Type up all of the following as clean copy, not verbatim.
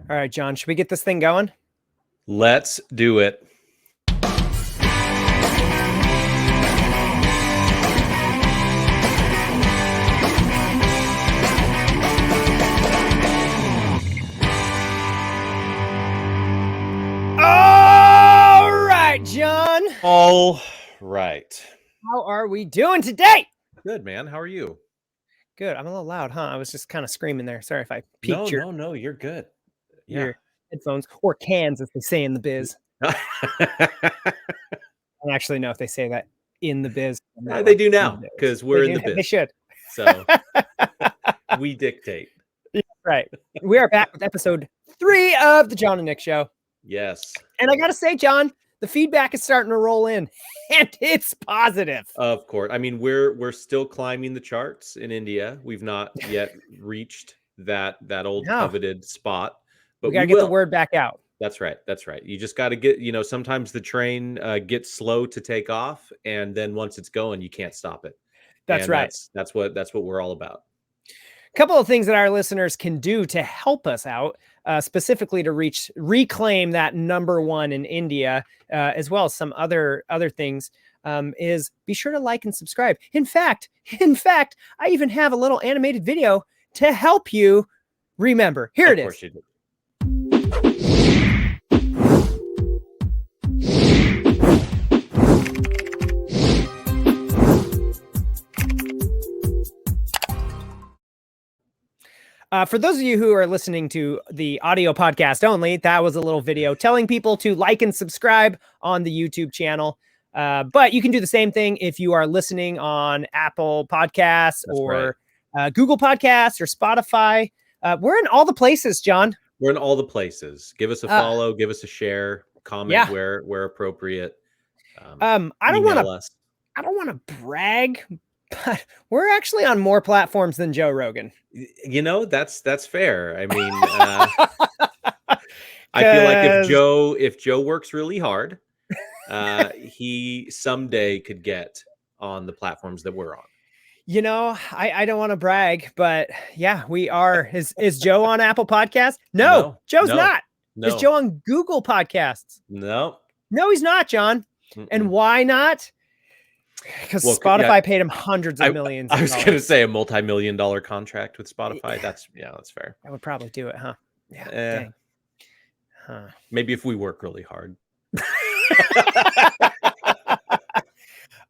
All right, John, should we get this thing going? Let's do it. All right, John. All right. How are we doing today? Good, man. How are you? Good. I'm a little loud, huh? I was just kind of screaming there. Sorry if I peaked No, you're good. your headphones or cans, as they say in the biz. I don't actually know if they say that in the biz. They do now because we're in the biz. They should. So we dictate. Yeah, right. We are back with episode 3 of the Jon and Nick Show. Yes. And I got to say, John, the feedback is starting to roll in, and it's positive. Of course. I mean, we're still climbing the charts in India. We've not yet reached that old coveted spot, but we got to get the word back out. That's right. That's right. You just got to get, sometimes the train gets slow to take off, and then once it's going, you can't stop it. That's right. That's what we're all about. A couple of things that our listeners can do to help us out, specifically to reclaim that #1 in India, as well as some other things, is be sure to like and subscribe. In fact, I even have a little animated video to help you remember. Here it is. Of course you do. For those of you who are listening to the audio podcast only, that was a little video telling people to like and subscribe on the YouTube channel. But you can do the same thing if you are listening on Apple Podcasts or Google Podcasts or Spotify. We're in all the places, John. We're in all the places. Give us a follow, give us a share, comment where appropriate. I don't want to brag, but we're actually on more platforms than Joe Rogan. That's fair. I mean, I feel like if Joe works really hard, he someday could get on the platforms that we're on. I don't want to brag, but yeah, we are. Is Joe on Apple Podcasts? No, Joe's not. No. Is Joe on Google Podcasts? No, he's not, John. Mm-mm. And why not? Because Spotify paid him hundreds of millions. I was going to say a multi-million-dollar contract with Spotify. That's fair. I would probably do it, huh? Yeah. Dang. Huh. Maybe if we work really hard.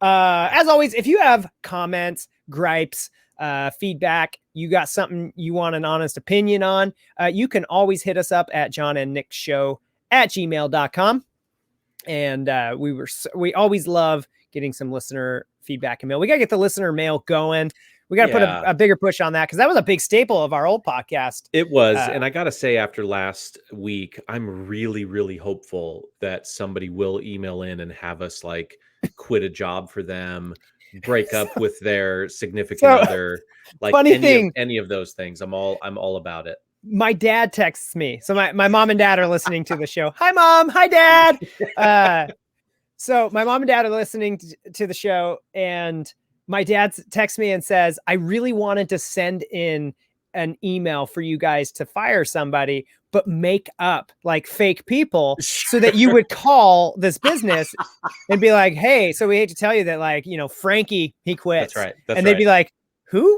As always, if you have comments, gripes, feedback, you got something you want an honest opinion on, you can always hit us up at jonandnickshow@gmail.com. And we always love getting some listener feedback and mail. We got to get the listener mail going. We got to put a bigger push on that because that was a big staple of our old podcast. It was. And I got to say, after last week, I'm really, really hopeful that somebody will email in and have us like quit a job for them, break up with their significant other, like any of those things. I'm all about it. My dad texts me. So my mom and dad are listening to the show. Hi, Mom. Hi, Dad. So my mom and dad are listening to the show, and my dad texts me and says, I really wanted to send in an email for you guys to fire somebody, but make up like fake people so that you would call this business and be like, hey, so we hate to tell you that, Frankie, he quits. That's right. And they'd be like, who?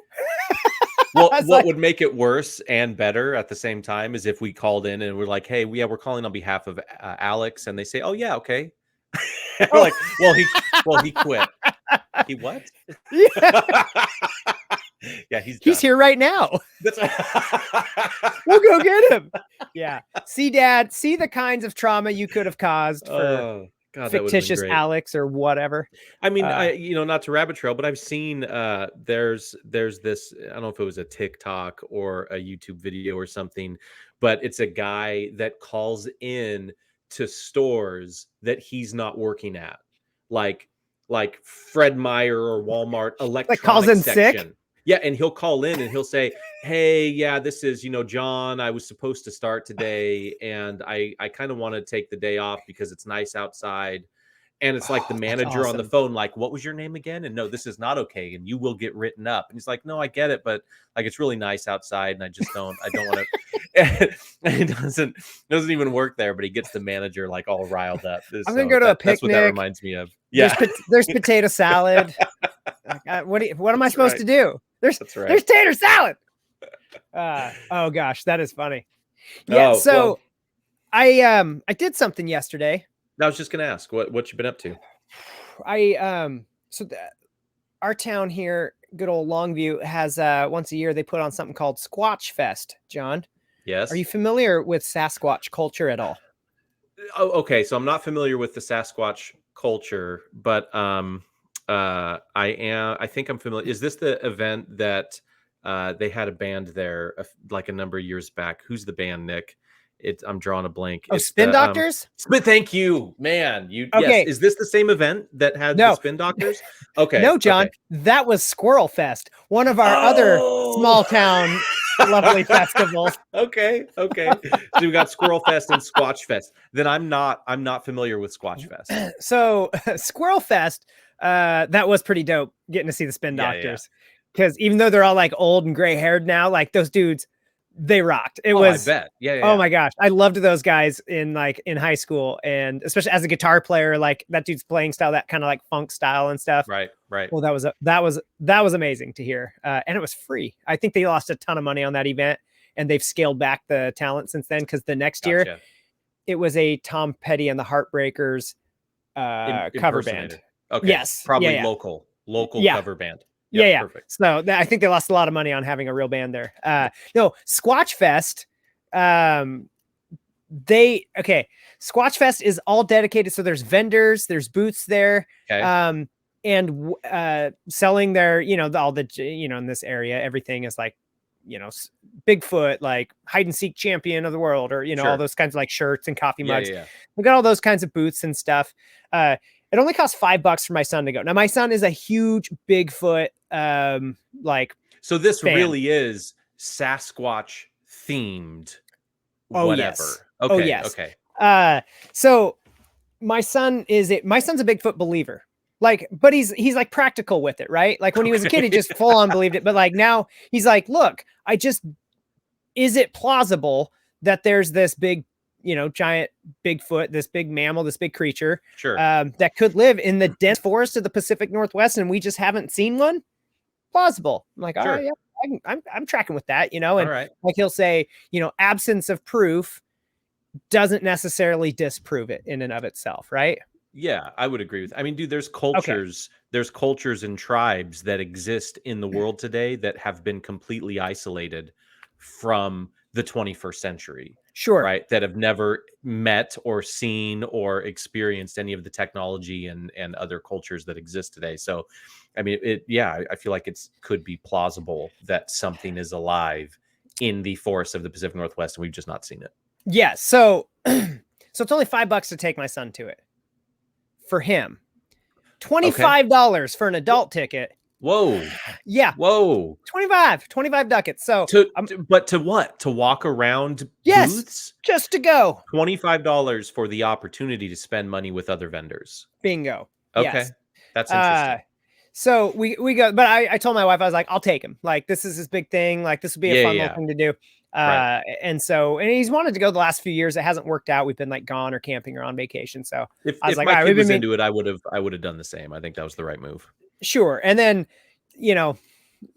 Well, what would make it worse and better at the same time is if we called in and we're like, hey, we're calling on behalf of Alex. And they say, oh, yeah, okay. We're like, well, he quit. He what? Yeah, he's here right now. We'll go get him. Yeah. See, Dad, see the kinds of trauma you could have caused for fictitious Alex or whatever. I mean, not to rabbit trail, but I've seen there's this, I don't know if it was a TikTok or a YouTube video or something, but it's a guy that calls in to stores that he's not working at, like Fred Meyer or Walmart electronics calls in section. Sick. Yeah, and he'll call in and he'll say, hey, yeah, this is, John, I was supposed to start today, and I kind of want to take the day off because it's nice outside. And it's like the Oh, that's manager on the awesome. phone, like, what was your name again? And no, this is not okay. And you will get written up. And he's like, no, I get it. But like, it's really nice outside. And I don't want to, it doesn't even work there, but he gets the manager like all riled up. I'm going to go to a That's what that picnic. reminds me of. Yeah. There's potato salad. What am I supposed to do? There's tater salad. Oh gosh, that is funny. Yeah. So I did something yesterday. I was just gonna ask what you've been up to. Our town here, good old Longview, has once a year they put on something called SquatchFest. John, yes, are you familiar with Sasquatch culture at all? Oh, okay. So I'm not familiar with the Sasquatch culture, but I am. I think I'm familiar. Is this the event that they had a band there like a number of years back? Who's the band, Nick? I'm drawing a blank. Oh, Spin Doctors? Thank you, man. Okay. Yes. Is this the same event that had the Spin Doctors? Okay. No, John, that was Squirrel Fest, one of our other small town lovely festivals. Okay. So we got Squirrel Fest and Squatch Fest. Then I'm not familiar with Squatch Fest. So Squirrel Fest, that was pretty dope getting to see the Spin Doctors. Because even though they're all like old and gray haired now, like those dudes, they rocked. It was, I bet. Yeah. Oh my gosh. I loved those guys in high school, and especially as a guitar player, like that dude's playing style, that kind of like funk style and stuff. Right. Well, that was amazing to hear. And it was free. I think they lost a ton of money on that event, and they've scaled back the talent since then. Cause the next year it was a Tom Petty and the Heartbreakers cover band. Okay. Yes. Probably local cover band. Yeah. Perfect. So I think they lost a lot of money on having a real band there. No, SquatchFest. SquatchFest is all dedicated. So there's vendors, there's booths there, and selling their, all the, in this area, everything is like, Bigfoot, like hide and seek champion of the world, or, all those kinds of like shirts and coffee mugs. We got all those kinds of booths and stuff. It only costs $5 for my son to go. Now, my son is a huge Bigfoot, so this fan. Really is Sasquatch themed. Oh, whatever. Yes. Okay. Oh, yes. Okay. So my son's a Bigfoot believer. But he's like practical with it, right? Like when he was a kid, he just full on believed it. But like now he's like, look, is it plausible that there's this big, giant Bigfoot, this big mammal, this big creature, that could live in the dense forest of the Pacific Northwest, and we just haven't seen one? Plausible. I'm like, all right, yeah, I'm tracking with that, and like he'll say, absence of proof doesn't necessarily disprove it in and of itself, right? Yeah, I would agree with. I mean, dude, there's cultures and tribes that exist in the world today that have been completely isolated from the 21st century. Sure. Right. That have never met or seen or experienced any of the technology and other cultures that exist today. So, I mean, I feel like it could be plausible that something is alive in the forests of the Pacific Northwest and we've just not seen it. Yeah. So it's only $5 to take my son to it. For him, $25 for an adult ticket. Whoa. Yeah. Whoa. 25 ducats. So but to what? To walk around booths? Just to go. $25 for the opportunity to spend money with other vendors. Bingo. Okay. Yes. That's interesting. So we go, but I told my wife, I was like, I'll take him. Like, this is his big thing. Like, this would be a fun little thing to do. And he's wanted to go the last few years. It hasn't worked out. We've been like gone or camping or on vacation. So if my kid was into it, I would have done the same. I think that was the right move. Sure. And then,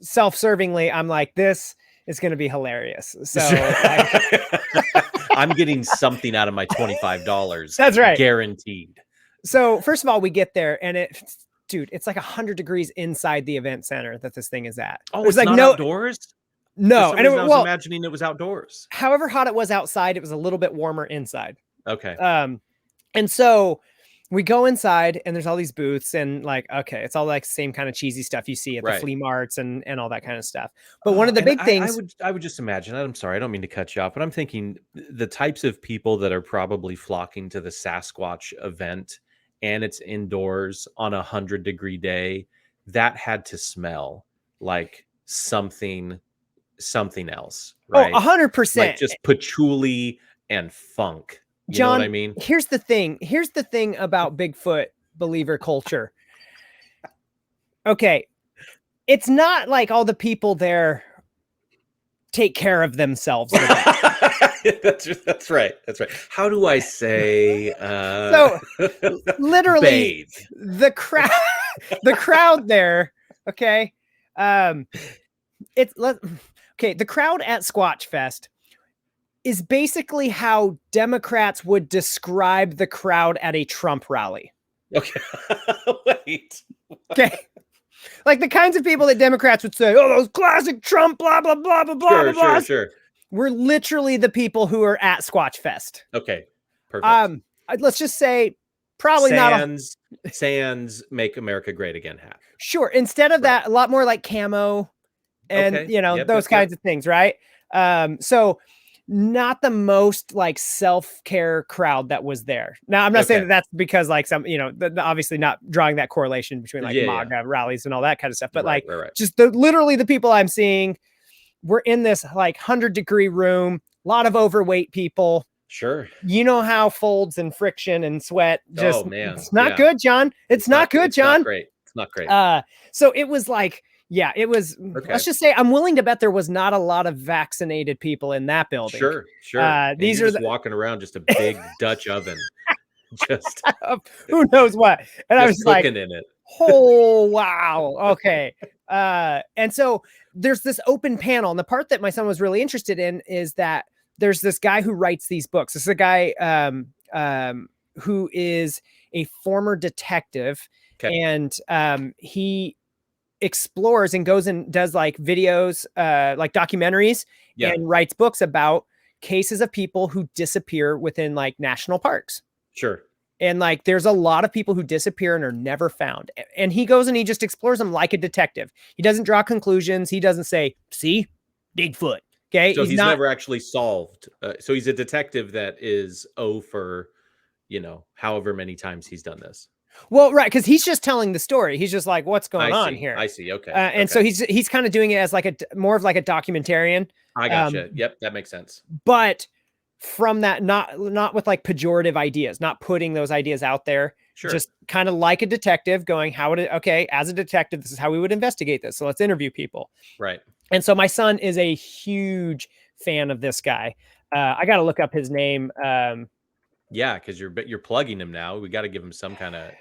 self-servingly, I'm like, this is going to be hilarious. So I'm getting something out of my $25. That's right. Guaranteed. So first of all, we get there and it's like 100 degrees inside the event center that this thing is at. Oh, it's like not outdoors? No. And I was imagining it was outdoors. However hot it was outside, it was a little bit warmer inside. Okay. And so we go inside and there's all these booths and like, okay, it's all like same kind of cheesy stuff you see at the flea marts and all that kind of stuff. But one of the big things I would just imagine, I'm sorry, I don't mean to cut you off, but I'm thinking the types of people that are probably flocking to the Sasquatch event and it's indoors on 100-degree day, that had to smell like something else, right? Oh, 100%. Like just patchouli and funk. You know what I mean? Here's the thing about Bigfoot believer culture. Okay. It's not like all the people there take care of themselves. That's right. That's right. How do I say So literally bathe. the crowd there. Okay. The crowd at SquatchFest is basically how Democrats would describe the crowd at a Trump rally. Okay. Wait. Okay. Like the kinds of people that Democrats would say, oh, those classic Trump, blah, blah, blah, blah, blah, blah. Sure. We're literally the people who are at SquatchFest. Okay. Perfect. Let's just say probably Sans Make America Great Again hat. Sure. Instead of that, a lot more like camo and, those kinds of things. Right. So not the most like self-care crowd that was there. Now, I'm not saying that that's because like some, obviously not drawing that correlation between like MAGA rallies and all that kind of stuff, but just literally the people I'm seeing, we're in this like 100-degree room, a lot of overweight people. Sure. You know how folds and friction and sweat just, it's not good, John. It's not good, John. It's not great. So it was like, it was, let's just say I'm willing to bet there was not a lot of vaccinated people in that building. Sure. These are just walking around just a big Dutch oven. Just who knows what. And I was like, in it. Oh, wow. Okay. And so there's this open panel. And the part that my son was really interested in is that there's this guy who writes these books. This is a guy who is a former detective. Okay. And he explores and goes and does like videos, like documentaries, and writes books about cases of people who disappear within like national parks. Sure. And like, there's a lot of people who disappear and are never found. And he goes and he just explores them like a detective. He doesn't draw conclusions. He doesn't say, see, Bigfoot. Okay. So he's never actually solved. So he's a detective that is for, however many times he's done this. Well, right. Cause he's just telling the story. He's just like, what's going on here? I see. Okay. And so he's kind of doing it as like more of like a documentarian. I gotcha. Yep. That makes sense. But from that, not with like pejorative ideas, not putting those ideas out there. Sure. Just kind of like a detective going, as a detective, this is how we would investigate this. So let's interview people. Right. And so my son is a huge fan of this guy. I got to look up his name. Yeah, because you're plugging him now. We got to give him some kind of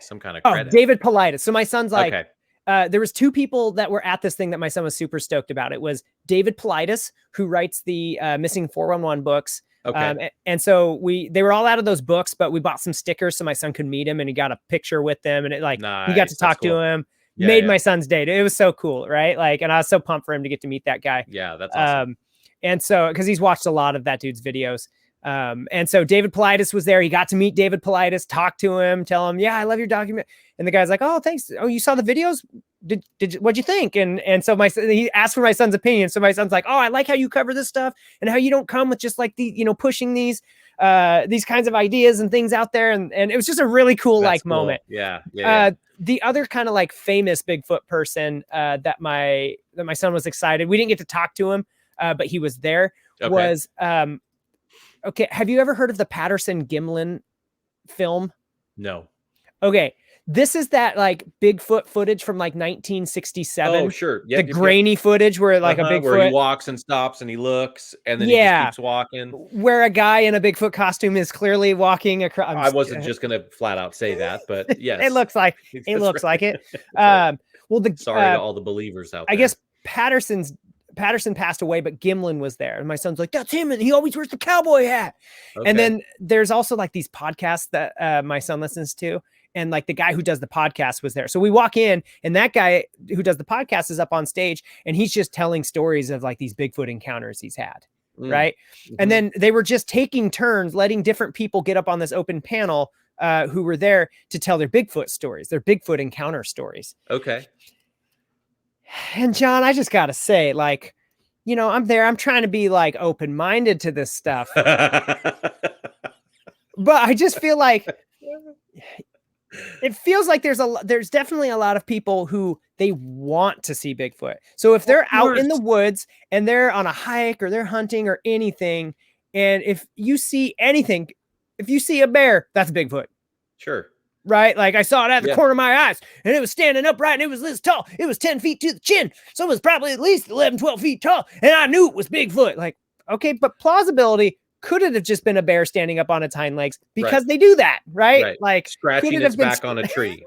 credit. David Paulides. So my son's like, there was two people that were at this thing that my son was super stoked about. It was David Paulides, who writes the Missing 411 books. Okay. And so they were all out of those books, but we bought some stickers so my son could meet him, and he got a picture with them, and he got to talk to him. Made my son's day. It was so cool, right? Like, and I was so pumped for him to get to meet that guy. Yeah, that's awesome. And so, because he's watched a lot of that dude's videos. And so David Paulides was there. He got to meet David Paulides, talk to him, tell him, I love your document. And the guy's like, oh, thanks. Oh, you saw the videos? What'd you think? And so he asked for my son's opinion. So my son's like, oh, I like how you cover this stuff and how you don't come with just like pushing these kinds of ideas and things out there. And it was just a really cool moment. Yeah. The other kind of like famous Bigfoot person that my son was excited. We didn't get to talk to him, but he was there. Was have you ever heard of the Patterson-Gimlin film? No. Okay. This is that like Bigfoot footage from like 1967. Oh, sure. The grainy footage where like a Bigfoot, where he walks and stops and he looks and then he just keeps walking. Where a guy in a Bigfoot costume is clearly walking across. I wasn't just going to flat out say that, but yes. It looks like it. Right. Sorry to all the believers out there. I guess Patterson passed away, but Gimlin was there. And my son's like, that's him. And he always wears the cowboy hat. Okay. And then there's also like these podcasts that my son listens to. And like the guy who does the podcast was there. So we walk in and that guy who does the podcast is up on stage and he's just telling stories of like these Bigfoot encounters he's had. Right. Mm-hmm. And then they were just taking turns, letting different people get up on this open panel who were there to tell their Bigfoot stories, their Bigfoot encounter stories. Okay. And John, I just got to say, like, I'm there. I'm trying to be like open-minded to this stuff. But I just feel like it feels like there's definitely a lot of people who they want to see Bigfoot. So if they're out in the woods and they're on a hike or they're hunting or anything, and if you see anything, if you see a bear, that's Bigfoot. Sure. right? Like I saw it out of the Yeah. corner of my eyes and it was standing upright and it was this tall. It was 10 feet to the chin. So it was probably at least 11, 12 feet tall. And I knew it was Bigfoot. Like, okay, but plausibility, could it have just been a bear standing up on its hind legs? Because they do that, right? Right. Like Scratching its back on a tree.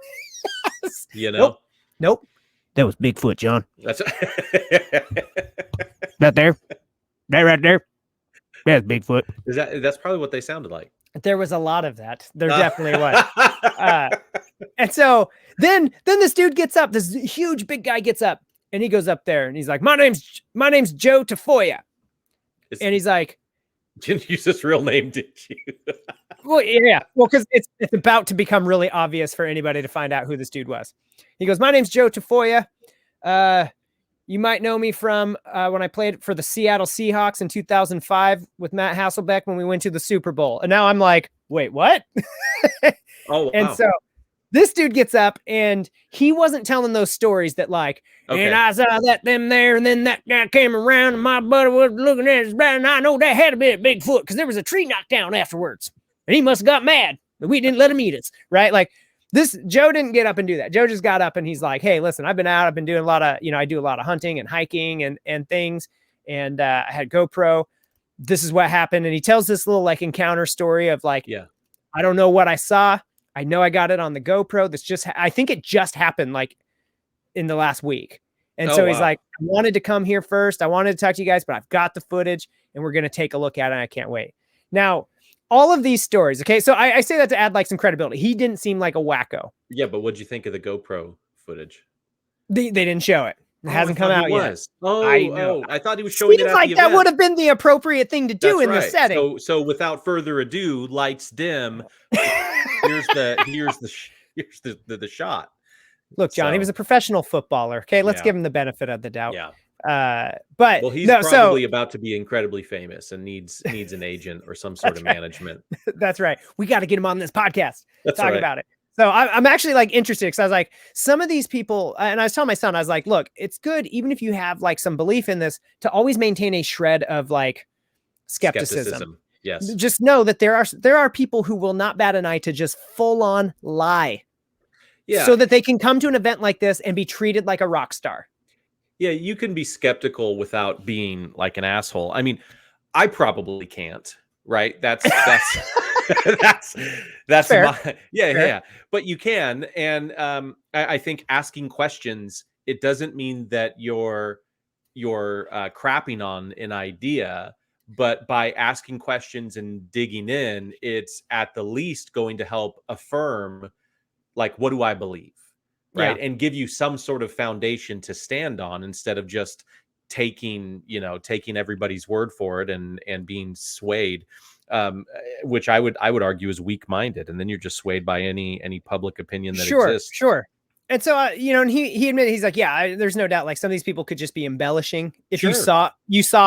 Yes. You know? Nope. That was Bigfoot, John. That's That there. That right there. That's Bigfoot. That's probably what they sounded like. There was a lot of that. There definitely was. And so then this dude gets up, this huge big guy gets up and he goes up there and he's like, my name's Joe Tafoya. And he's like, didn't use his real name, did you? well, yeah. Well, because it's about to become really obvious for anybody to find out who this dude was. He goes, my name's Joe Tafoya. You might know me from when I played for the Seattle Seahawks in 2005 with Matt Hasselbeck when we went to the Super Bowl. And now I'm like, wait, what? Oh, wow. And so this dude gets up and he wasn't telling those stories that like, and I saw that them there, and then that guy came around and my buddy was looking at his brother, and I know that had to be a Bigfoot because there was a tree knocked down afterwards. And he must have got mad that we didn't let him eat us, right? Like this, Joe didn't get up and do that. Joe just got up and he's like, hey, listen, I've been out. I've been doing a lot of, I do a lot of hunting and hiking and things. And I had GoPro. This is what happened. And he tells this little like encounter story of like, I don't know what I saw. I know I got it on the GoPro. I think it just happened like in the last week. And so he's like, I wanted to come here first. I wanted to talk to you guys, but I've got the footage and we're going to take a look at it. And I can't wait. Now, all of these stories. Okay. So I say that to add like some credibility. He didn't seem like a wacko. Yeah. But what'd you think of the GoPro footage? They didn't show it. It hasn't come out yet. I thought he was showing it at like the that event. would have been the appropriate thing to do in the setting. So without further ado, lights dim. here's the shot. Look, John, he was a professional footballer. Okay, let's give him the benefit of the doubt. Yeah. But well, he's probably about to be incredibly famous and needs an agent or some sort of management. That's right. We got to get him on this podcast. Talk about it. So I'm actually like interested because I was like, some of these people, and I was telling my son, I was like, look, it's good, even if you have like some belief in this, to always maintain a shred of like skepticism. Yes. Just know that there are people who will not bat an eye to just full on lie. Yeah. So that they can come to an event like this and be treated like a rock star. Yeah, you can be skeptical without being like an asshole. I mean, I probably can't, right? That's that's fair. Yeah. But you can, and I think asking questions, it doesn't mean that you're crapping on an idea, but by asking questions and digging in, it's at the least going to help affirm, like, what do I believe? Right. Yeah. And give you some sort of foundation to stand on instead of just taking everybody's word for it and being swayed, which I would argue is weak-minded. And then you're just swayed by any public opinion that exists. Sure. And so, and he admitted, he's like, yeah, there's no doubt. Like some of these people could just be embellishing. If you saw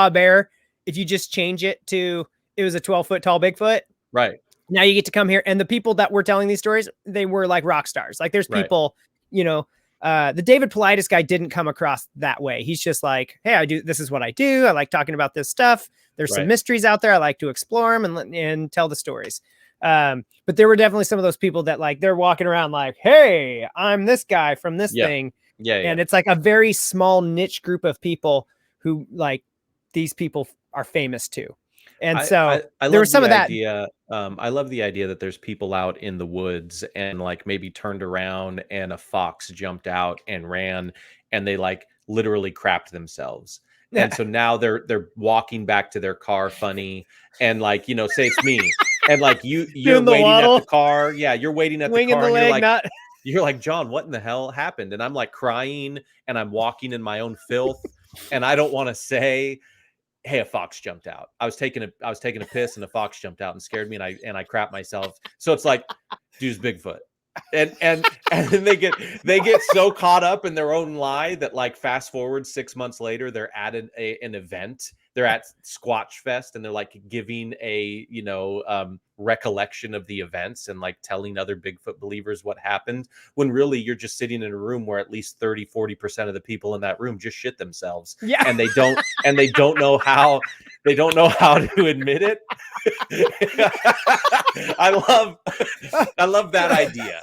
a bear, if you just change it to, it was a 12-foot tall Bigfoot. Right. Now you get to come here. And the people that were telling these stories, they were like rock stars. Like there's people, the David Politis guy didn't come across that way. He's just like, hey, this is what I do. I like talking about this stuff. There's some mysteries out there. I like to explore them and tell the stories. But there were definitely some of those people that like, they're walking around like, hey, I'm this guy from this thing. Yeah. And it's like a very small niche group of people who like these people are famous too. And so there was some of that. I love the idea that there's people out in the woods and like maybe turned around and a fox jumped out and ran and they like literally crapped themselves. Yeah. And so now they're walking back to their car funny and like, say it's me and like you're waiting at the car. Yeah. You're waiting at the car and you're like, John, what in the hell happened? And I'm like crying and I'm walking in my own filth and I don't want to say, hey, a fox jumped out. I was taking a piss and a fox jumped out and scared me and I crapped myself. So it's like, dude's Bigfoot. And then they get so caught up in their own lie that like fast forward 6 months later, they're at an event they're at SquatchFest and they're like giving a, recollection of the events and like telling other Bigfoot believers what happened, when really you're just sitting in a room where at least 30-40% of the people in that room just shit themselves. Yeah. And they don't know how to admit it. I love that idea.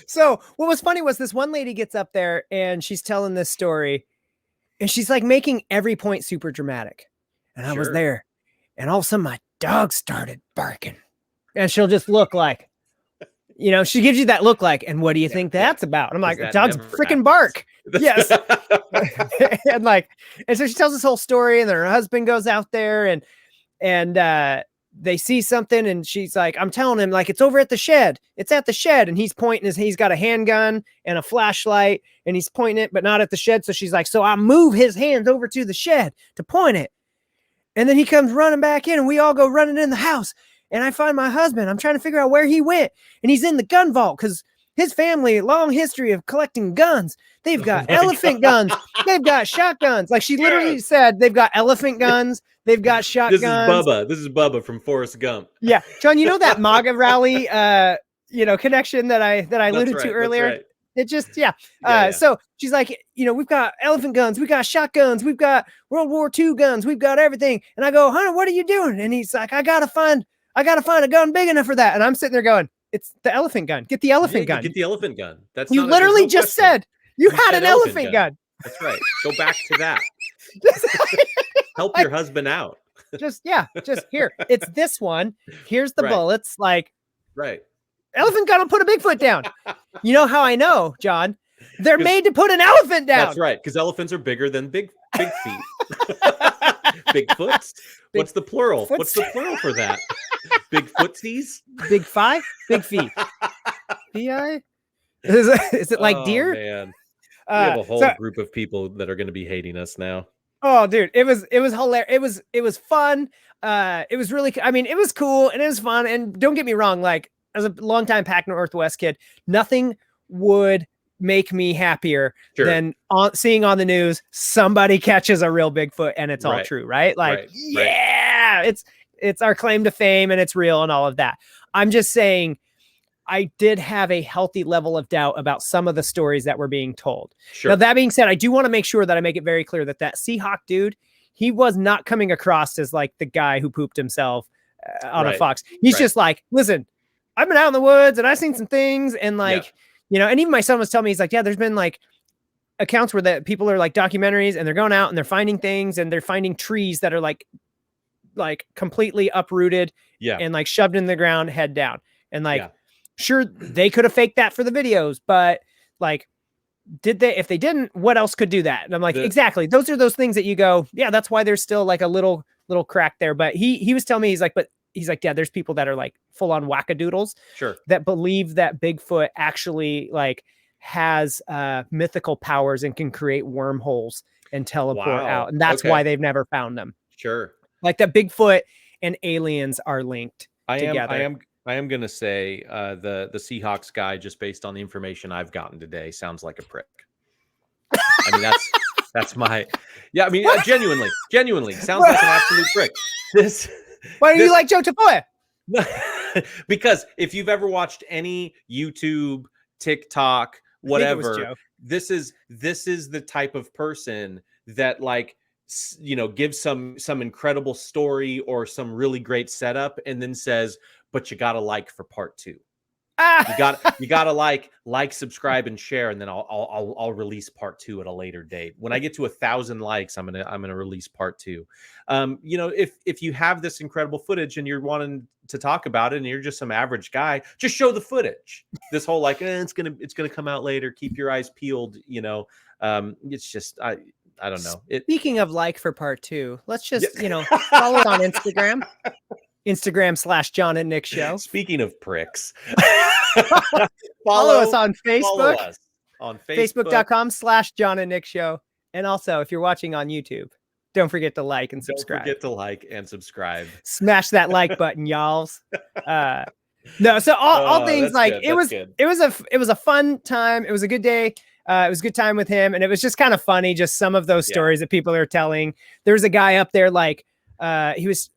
So what was funny was this one lady gets up there and she's telling this story and she's like making every point super dramatic. And I was there and all of a sudden my dog started barking and she'll just look like, she gives you that look like, and what do you think that's about? And I'm like, dogs freaking bark. Yes. and so she tells this whole story and then her husband goes out there and they see something and she's like, I'm telling him like, it's over at the shed. It's at the shed. And he's pointing he's got a handgun and a flashlight and he's pointing it, but not at the shed. So she's like, so I move his hands over to the shed to point it. And then he comes running back in and we all go running in the house and I find my husband. I'm trying to figure out where he went and he's in the gun vault because his family, long history of collecting guns. They've got elephant guns. They've got shotguns. Like she literally said, they've got elephant guns. They've got shotguns. This is Bubba from Forrest Gump. Yeah. John, that MAGA rally, connection that I alluded to earlier. Right. It just, So she's like, we've got elephant guns. We got shotguns. We've got World War II guns. We've got everything. And I go, honey, what are you doing? And he's like, I gotta find a gun big enough for that. And I'm sitting there going, it's the elephant gun. Get the elephant gun. Get the elephant gun. That's you literally just said you had an elephant gun. That's right. Go back to that. Help your husband out. just here. It's this one. Here's the bullets. Like, right. Elephant gun will put a Bigfoot down. You know how I know, John? They're made to put an elephant down. That's right. Because elephants are bigger than big feet. Bigfoots. What's the plural? What's the plural for that? Big footsies? Big five? Big feet. B-I? Is it like deer? Man. We have a whole group of people that are going to be hating us now. Oh, dude, it was hilarious. It was fun. It was really, it was cool and it was fun. And don't get me wrong, like as a longtime Pac Northwest kid, nothing would make me happier than seeing on the news somebody catches a real Bigfoot and it's all true, right? Like, it's our claim to fame and it's real and all of that. I'm just saying I did have a healthy level of doubt about some of the stories that were being told. Now, that being said, I do want to make sure that I make it very clear that Seahawk dude, he was not coming across as like the guy who pooped himself on a fox. He's just like, listen, I've been out in the woods and I've seen some things and like, and even my son was telling me, he's like, there's been like accounts where that people are like documentaries and they're going out and they're finding things and they're finding trees that are like completely uprooted and like shoved in the ground, head down. And like, sure, they could have faked that for the videos, but like, if they didn't, what else could do that? And I'm like, exactly. Those are those things that you go, that's why there's still like a little crack there. But he was telling me, he's like, yeah, there's people that are like full on wackadoodles that believe that Bigfoot actually like has mythical powers and can create wormholes and teleport out. And that's why they've never found them. Sure. Like that Bigfoot and aliens are linked together. I am going to say the Seahawks guy, just based on the information I've gotten today, sounds like a prick. I mean, that's my, genuinely sounds like an absolute prick. Why do you like Joe Tafoya? Because if you've ever watched any YouTube, TikTok, whatever, this is the type of person that like, gives some incredible story or some really great setup and then says, but you got to like for part 2. You got to like, subscribe and share. And then I'll release part 2 at a later date. When I get to 1,000 likes, I'm going to release part 2. If you have this incredible footage and you're wanting to talk about it and you're just some average guy, just show the footage. This whole like, it's going to come out later. Keep your eyes peeled. It's just, I don't know. Speaking of like for part 2, let's just, follow it on Instagram. Instagram/Jon and Nick Show. Speaking of pricks, follow us on Facebook. Follow us on Facebook.com/Jon and Nick Show. And also, if you're watching on YouTube, don't forget to like and subscribe. Smash that like button, y'alls. No, so all things like good. It was a fun time. It was a good day. It was a good time with him. And it was just kind of funny. Just some of those stories that people are telling. There was a guy up there, like, he was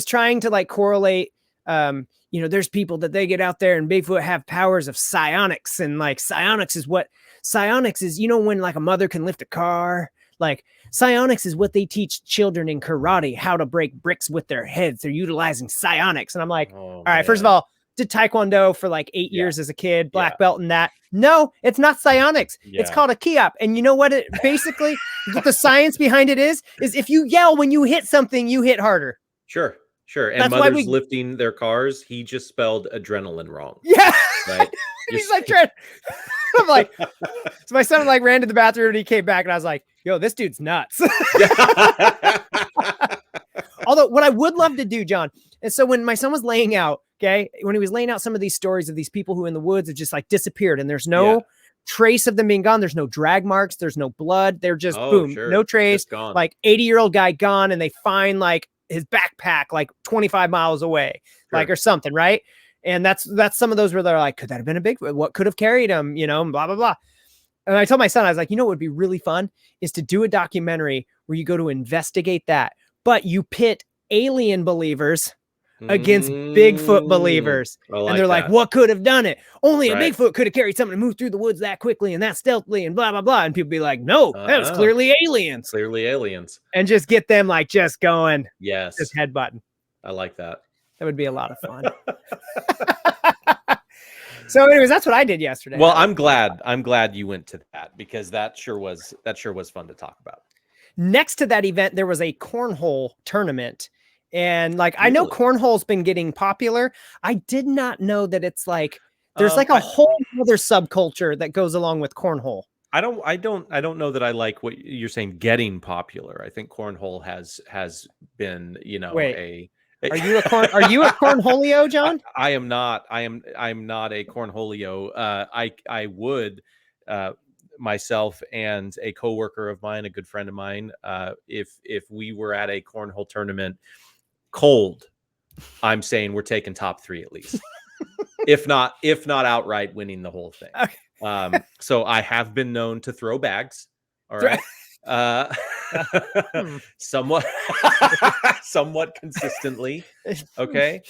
trying to like correlate, there's people that they get out there and Bigfoot have powers of psionics, and like psionics is when like a mother can lift a car. Like psionics is what they teach children in karate, how to break bricks with their heads. They're utilizing psionics. And I'm like, all right, first of all, did Taekwondo for like 8 years as a kid, black belt in that. No, it's not psionics. It's called a kiop. And you know what it basically, what the science behind it is if you yell when you hit something, you hit harder. Sure. And that's mothers lifting their cars, he just spelled adrenaline wrong. Yeah. Right. He's like, I'm like, so my son like ran to the bathroom and he came back and I was like, yo, this dude's nuts. Although what I would love to do, John, and so when my son was laying out, when he was laying out some of these stories of these people who in the woods have just like disappeared and there's no trace of them being gone. There's no drag marks. There's no blood. They're just no trace. Like 80-year-old guy gone, and they find like his backpack like 25 miles away, like or something, right? And that's some of those where they're like, could that have been a Bigfoot? What could have carried him? And blah blah blah. And I told my son, I was like, what would be really fun is to do a documentary where you go to investigate that, but you pit alien believers against Bigfoot believers. And they're like, what could have done it? Only a Bigfoot could have carried something to move through the woods that quickly and that stealthily and blah, blah, blah. And people be like, no, that was clearly aliens. And just get them like just going. Yes. Just headbutting. I like that. That would be a lot of fun. So anyways, that's what I did yesterday. Well, I'm glad you went to that, because that sure was fun to talk about. Next to that event, there was a cornhole tournament. And like, I know cornhole's been getting popular. I did not know that it's like, there's like a whole other subculture that goes along with cornhole. I don't know that I like what you're saying, getting popular. I think cornhole has been, Are you a cornholio, John? I am not. I'm not a cornholio. I would, myself and a coworker of mine, a good friend of mine, if we were at a cornhole tournament, cold, I'm saying we're taking top 3 at least, if not outright winning the whole thing. Okay. So I have been known to throw bags. All right. Somewhat consistently. Okay.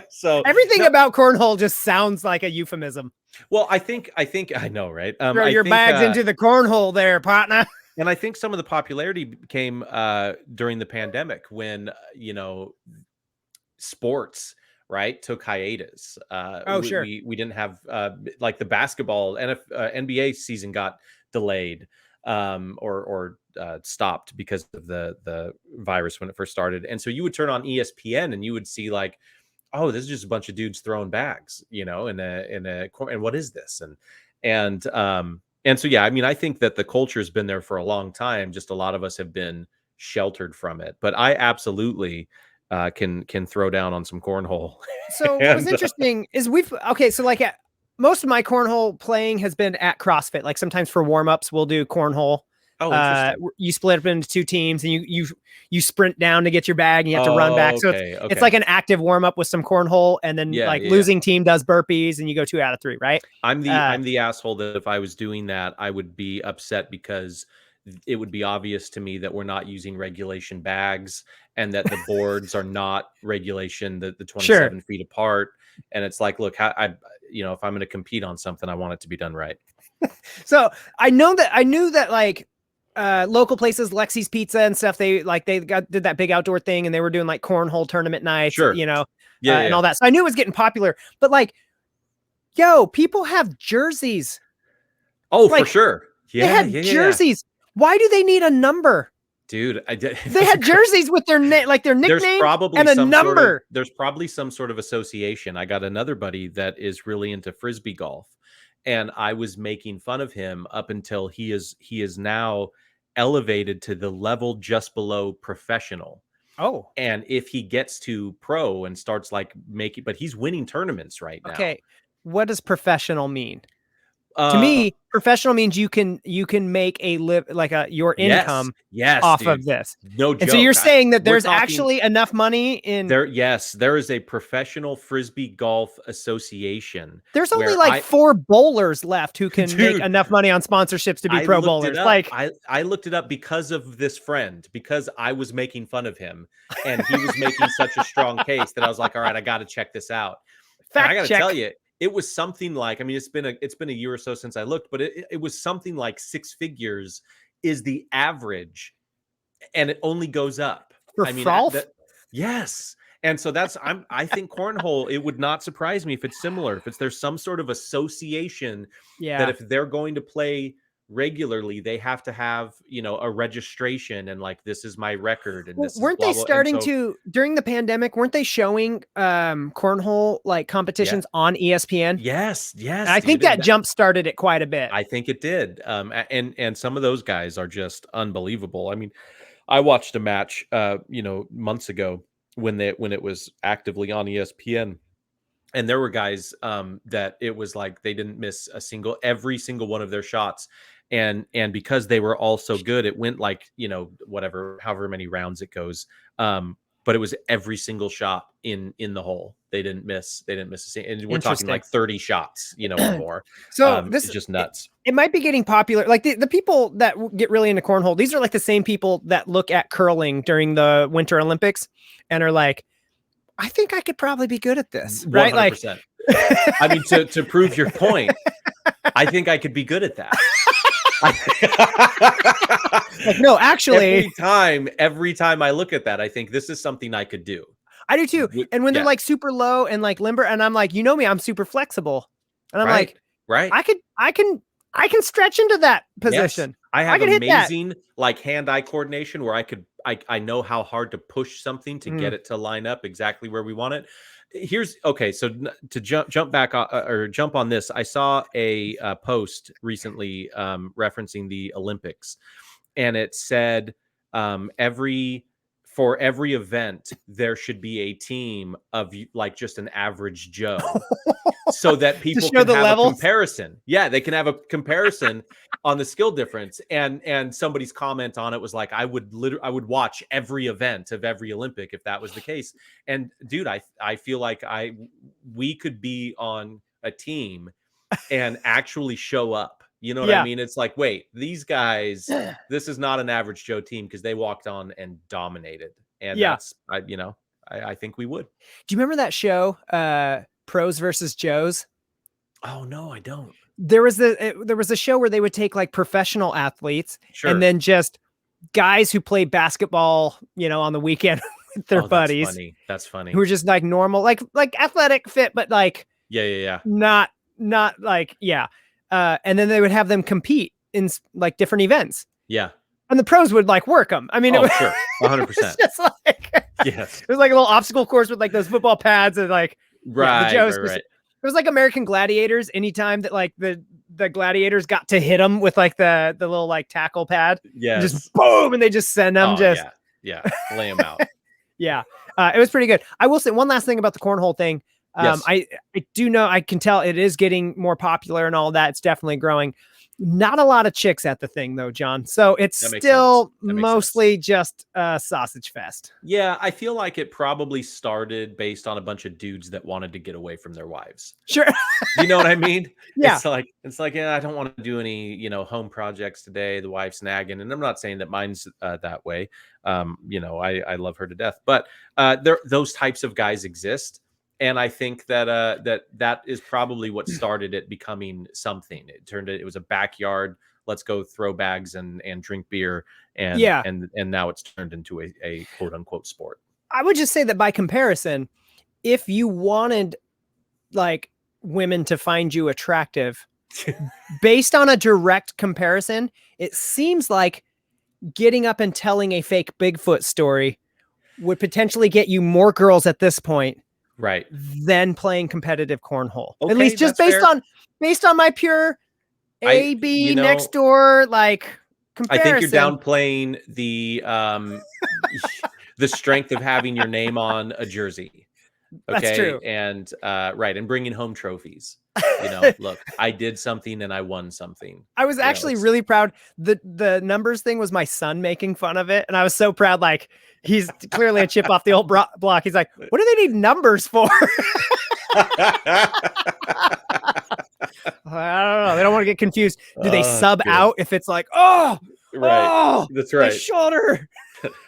So everything about cornhole just sounds like a euphemism. Well, I think I know, right? Throw your bags into the cornhole there, partner. And I think some of the popularity came during the pandemic when, sports, right, took hiatus. Sure. We didn't have like the basketball NBA season got delayed or stopped because of the virus when it first started. And so you would turn on ESPN and you would see like, oh, this is just a bunch of dudes throwing bags, and what is this? And so, yeah, I mean, I think that the culture has been there for a long time. Just a lot of us have been sheltered from it. But I absolutely can throw down on some cornhole. So what was interesting is so like most of my cornhole playing has been at CrossFit. Like sometimes for warm-ups, we'll do cornhole. Oh, interesting. You split up into 2 teams and you sprint down to get your bag and you have to run back. So it's like an active warm up with some cornhole, and then losing team does burpees and you go 2 out of 3, right? I'm the asshole that if I was doing that, I would be upset because it would be obvious to me that we're not using regulation bags and that the boards are not regulation, the 27 feet apart. And it's like, look, if I'm going to compete on something, I want it to be done right. So I knew that like, local places, Lexi's Pizza and stuff, did that big outdoor thing and they were doing like cornhole tournament nights, and all that. So I knew it was getting popular, but like, people have jerseys. Oh, like, for sure. Yeah. They had jerseys. Yeah. Why do they need a number? Dude, they had jerseys with their name, like their nickname and a number. There's probably some sort of association. I got another buddy that is really into Frisbee golf, and I was making fun of him up until he is now elevated to the level just below professional. Oh. And if he gets to pro and starts like but he's winning tournaments right now. Okay. What does professional mean? To me, professional means you can make your income off dude. of this. No joke. And so you're saying that there's talking, actually enough money in there. Yes, there is a professional frisbee golf association. There's only like 4 bowlers left who can make Dude, enough money on sponsorships to be pro bowlers. Like I looked it up because of this friend, because I was making fun of him and he was making such a strong case that I was like, all right, I got to check this out. And I got to tell you, it was something like, I mean, it's been a year or so since I looked, but it was something like 6 figures is the average, and it only goes up. For golf? Yes. And so I think cornhole, it would not surprise me if it's similar, if there's some sort of association that if they're going to play regularly, they have to have, a registration and like, this is my record. And this weren't they starting to, during the pandemic, weren't they showing cornhole like competitions on ESPN? Yes. And I think that jump started it quite a bit. I think it did. And some of those guys are just unbelievable. I mean, I watched a match, months ago when it was actively on ESPN, and there were guys that it was like they didn't miss every single one of their shots, and because they were all so good, it went like however many rounds it goes, but it was every single shot in the hole. They didn't miss a single, and we're talking like 30 shots, or more. So this is just nuts. It might be getting popular. Like the people that get really into cornhole, these are like the same people that look at curling during the Winter Olympics and are like, I think I could probably be good at this. Right? 100%. Like, I mean, to prove your point, I think I could be good at that. Like, no, actually, every time I look at that, I think this is something I could do. I do too. And when they're like super low and like limber, and I'm like, me, I'm super flexible. And I'm like, I can stretch into that position. Yes. I have amazing like hand-eye coordination where I know how hard to push something to get it to line up exactly where we want it. So to jump back or jump on this, I saw a post recently referencing the Olympics, and it said for every event there should be a team of like just an average Joe. So that people can have a comparison. Yeah, they can have a comparison on the skill difference. And somebody's comment on it was like, I would watch every event of every Olympic if that was the case. And dude, I feel like we could be on a team and actually show up. You know what I mean? It's like, wait, these guys, this is not an average Joe team because they walked on and dominated. And I think we would. Do you remember that show? Pros versus Joes? Oh no, I don't. There was a show where they would take like professional athletes and then just guys who play basketball, on the weekend with their buddies. That's funny. Who are just like normal, like athletic fit, but like not like and then they would have them compete in like different events. Yeah. And the pros would like work them. I mean, it was sure, 100%. Just like yes, it was like a little obstacle course with like those football pads and like the Joes. Right. It was like American Gladiators. Anytime that like the gladiators got to hit them with like the little like tackle pad, just boom, and they just send them lay them out. It was pretty good. I will say one last thing about the cornhole thing. I do know, I can tell it is getting more popular and all that. It's definitely growing. Not a lot of chicks at the thing though, John. So it's still mostly just a sausage fest. Yeah, I feel like it probably started based on a bunch of dudes that wanted to get away from their wives. Sure. You know what I mean? Yeah. It's like, I don't want to do any, home projects today. The wife's nagging. And I'm not saying that mine's that way. I love her to death. But those types of guys exist. And I think that that is probably what started it becoming something. It was a backyard. Let's go throw bags and drink beer. And now it's turned into a quote unquote sport. I would just say that by comparison, if you wanted like women to find you attractive, based on a direct comparison, it seems like getting up and telling a fake Bigfoot story would potentially get you more girls at this point. Right. Than playing competitive cornhole. Okay, at least just based on my pure A/B next door like comparison. I think you're downplaying the the strength of having your name on a jersey. Okay. That's true. And right. And bringing home trophies. You know, look, I did something and I won something. I was actually really proud. The numbers thing was my son making fun of it. And I was so proud. Like, he's clearly a chip off the old block. He's like, what do they need numbers for? I don't know. They don't want to get confused. Do they sub out if it's like, right. That's right. My shoulder.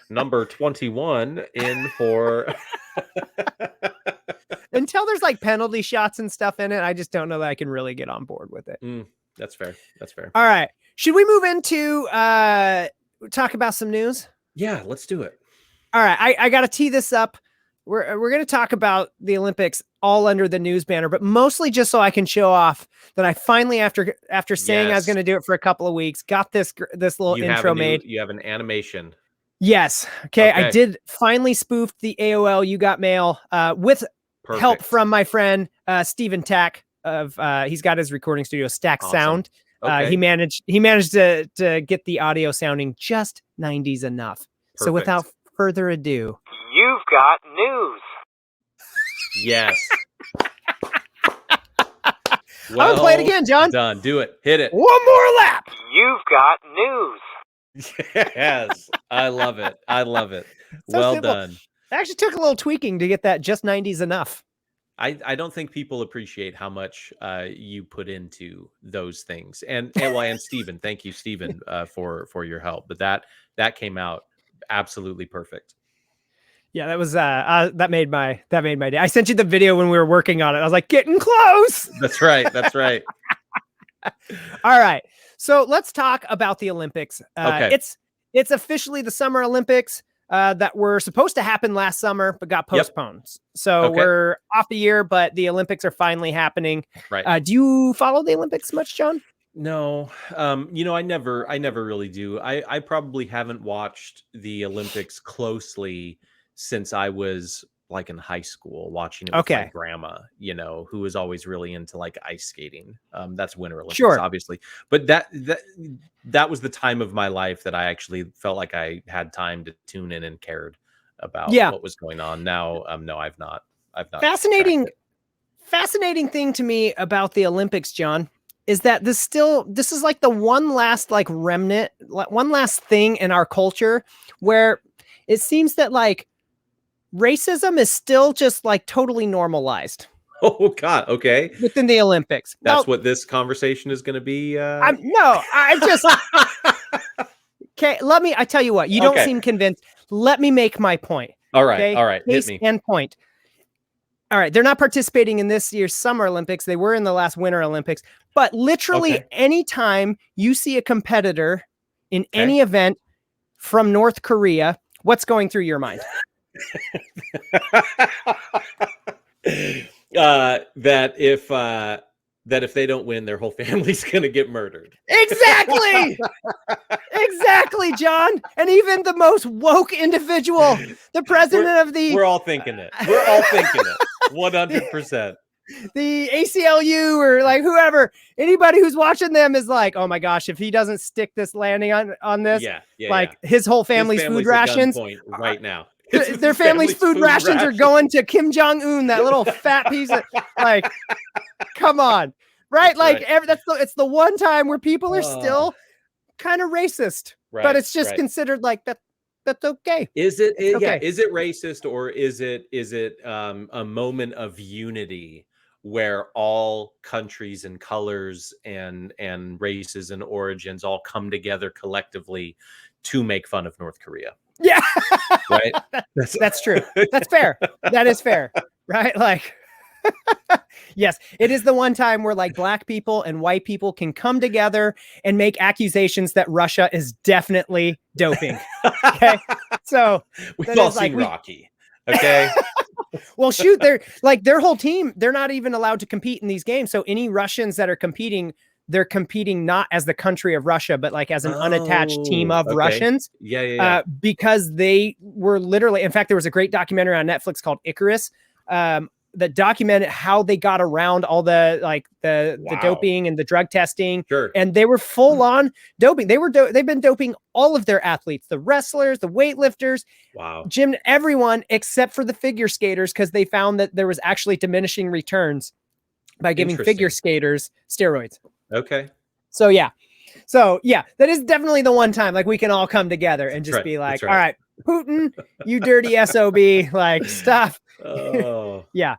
Number 21 in for. Until there's like penalty shots and stuff in it, I just don't know that I can really get on board with it. That's fair. That's fair. All right. Should we move into talk about some news? Yeah, let's do it. All right. I got to tee this up. We're going to talk about the Olympics all under the news banner, but mostly just so I can show off that I finally, after saying I was going to do it for a couple of weeks, got this little intro made. You have an animation. Yes. Okay. I did finally spoof the AOL You Got Mail with help from my friend Stephen Tack of he's got his recording studio Stack Sound. He managed to get the audio sounding just 90s enough. Perfect. So without further ado, you've got news. Yes. I'll play it again, John. Done. Do it. Hit it. One more lap. You've got news. Yes. I love it. I love it. So well simple. Done. It actually took a little tweaking to get that just 90s enough. I don't think people appreciate how much you put into those things. And Stephen, thank you, Stephen, for your help. But that came out absolutely perfect. Yeah, that was that made my day. I sent you the video when we were working on it. I was like, getting close. That's right. That's right. All right. So let's talk about the Olympics. It's officially the Summer Olympics that were supposed to happen last summer, but got postponed. Yep. So we're off a year, but the Olympics are finally happening. Right. Do you follow the Olympics much, John? No. I never really do. I probably haven't watched the Olympics closely since I was like in high school, watching it with my grandma, who was always really into like ice skating. That's Winter Olympics, obviously. But that was the time of my life that I actually felt like I had time to tune in and cared about what was going on. Now, no, I've not. Fascinating thing to me about the Olympics, John, is that this is like the one last like remnant, one last thing in our culture where it seems that like racism is still just like totally normalized. Oh God. Okay. Within the Olympics. That's what this conversation is going to be. I tell you what, you don't seem convinced. Let me make my point. All right. Okay? All right. Case hit me. And point. All right. They're not participating in this year's Summer Olympics. They were in the last Winter Olympics, but literally anytime you see a competitor in any event from North Korea, what's going through your mind? That if they don't win, their whole family's gonna get murdered. Exactly. Exactly, John. And even the most woke individual, the president we're all thinking it. We're all thinking it. 100%. The ACLU or like whoever, anybody who's watching them is like, oh my gosh, if he doesn't stick this landing on this, his whole family's food rations right now. Their family's food rations are going to Kim Jong-un, that little fat piece of like, come on. Right. It's the one time where people are still kind of racist, but it's just considered like that's okay. Is it racist, or is it a moment of unity where all countries and colors and races and origins all come together collectively to make fun of North Korea? Yeah. Right. That's true. That's fair. That is fair. Right. Like, yes, it is the one time where like black people and white people can come together and make accusations that Russia is definitely doping. Okay. So we've all seen Rocky. Okay. Well, shoot, their whole team, they're not even allowed to compete in these games. So any Russians that are competing, they're competing not as the country of Russia, but like as an unattached team of Russians. Yeah. Because they were literally, in fact, there was a great documentary on Netflix called Icarus, that documented how they got around all the the doping and the drug testing. Sure. And they were full on doping. They've been doping all of their athletes, the wrestlers, the weightlifters, everyone except for the figure skaters, because they found that there was actually diminishing returns by giving figure skaters steroids. Okay. So yeah, that is definitely the one time like we can all come together and just be like, all right, Putin, you dirty SOB, like stuff. Oh. Yeah.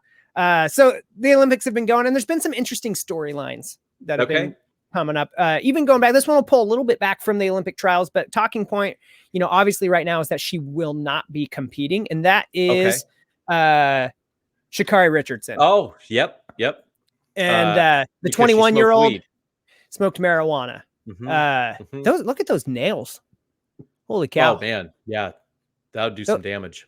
So the Olympics have been going, and there's been some interesting storylines that have been coming up. Even going back, this one will pull a little bit back from the Olympic trials, but talking point, obviously right now is that she will not be competing, and that is Sha'Carri Richardson. Oh, yep. And the 21-year-old smoked marijuana. Look at those nails. Holy cow. Oh man. Yeah. That would do some damage.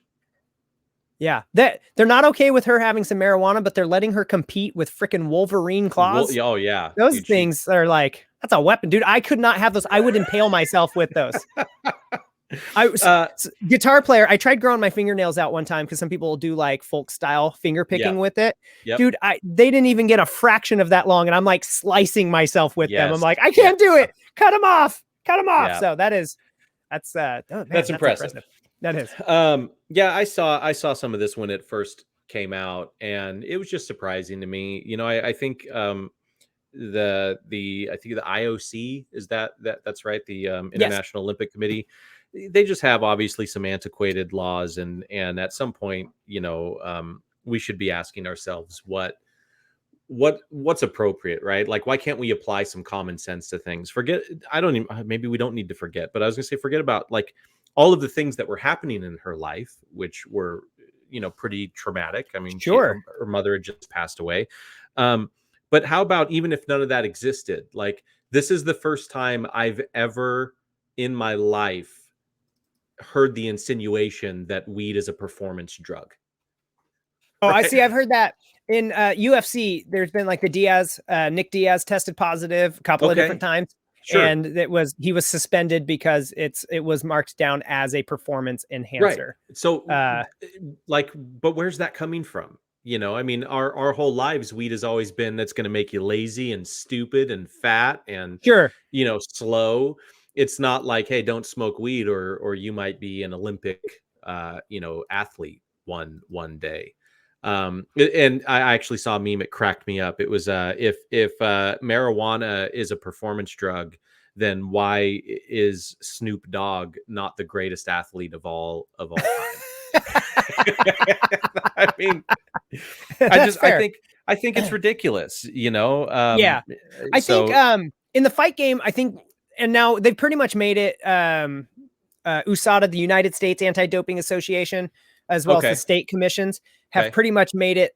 Yeah. They're not okay with her having some marijuana, but they're letting her compete with freaking Wolverine claws. Oh yeah. Those things are like, that's a weapon, dude. I could not have those. I would impale myself with those. Guitar player. I tried growing my fingernails out one time because some people will do like folk style finger picking with it. Dude, they didn't even get a fraction of that long, and I'm like slicing myself with them. I'm like, I can't do it. Cut them off. Yeah. So that's impressive. That is. Yeah, I saw some of this when it first came out, and it was just surprising to me. I think the IOC is that's right, the International Olympic Committee. They just have obviously some antiquated laws, and at some point, we should be asking ourselves what's appropriate, right? Like, why can't we apply some common sense to things? Maybe we don't need to forget, but I was gonna say, forget about like all of the things that were happening in her life, which were, pretty traumatic. I mean, her mother had just passed away. But how about even if none of that existed? Like, this is the first time I've ever in my life heard the insinuation that weed is a performance drug. Oh, right? I see. I've heard that in UFC. There's been like the Nick Diaz tested positive a couple of different times. Sure. And he was suspended because it was marked down as a performance enhancer. Right. So but where's that coming from? I mean, our whole lives, weed has always been that's going to make you lazy and stupid and fat and slow. It's not like, hey, don't smoke weed or you might be an Olympic athlete one day. And I actually saw a meme. It cracked me up. It was if marijuana is a performance drug, then why is Snoop Dogg not the greatest athlete of all time? I mean, I think it's ridiculous. Yeah, I think in the fight game, I think, and now they've pretty much made it USADA, the United States Anti-Doping Association, as well as the state commissions have pretty much made it.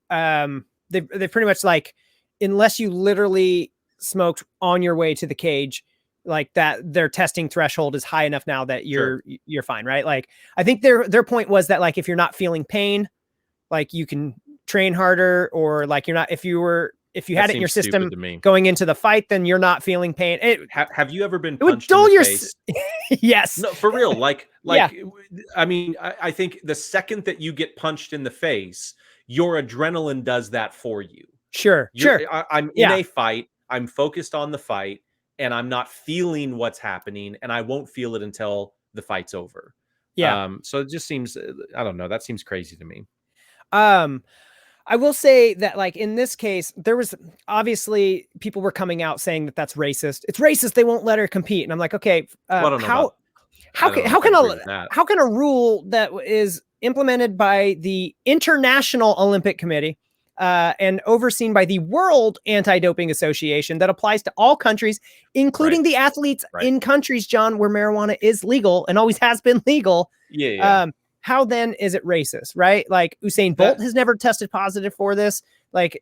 They've pretty much like, unless you literally smoked on your way to the cage, like that, their testing threshold is high enough now that you're fine, right? Like, I think their point was that like, if you're not feeling pain, like you can train harder, or like if you had it in your system going into the fight, then you're not feeling pain. Have you ever been punched in the face? Yes. No, for real. Like, I mean, I think the second that you get punched in the face, your adrenaline does that for you. Sure. I'm in a fight. I'm focused on the fight, and I'm not feeling what's happening, and I won't feel it until the fight's over. Yeah. So it just seems, I don't know. That seems crazy to me. I will say that, like, in this case, there was obviously people were coming out saying that that's racist. It's racist. They won't let her compete. And I'm like, okay, how can a rule that is implemented by the International Olympic Committee and overseen by the World Anti-Doping Association that applies to all countries, including the athletes in countries, John, where marijuana is legal and always has been legal. How then is it racist, right? Like, Usain Bolt has never tested positive for this. Like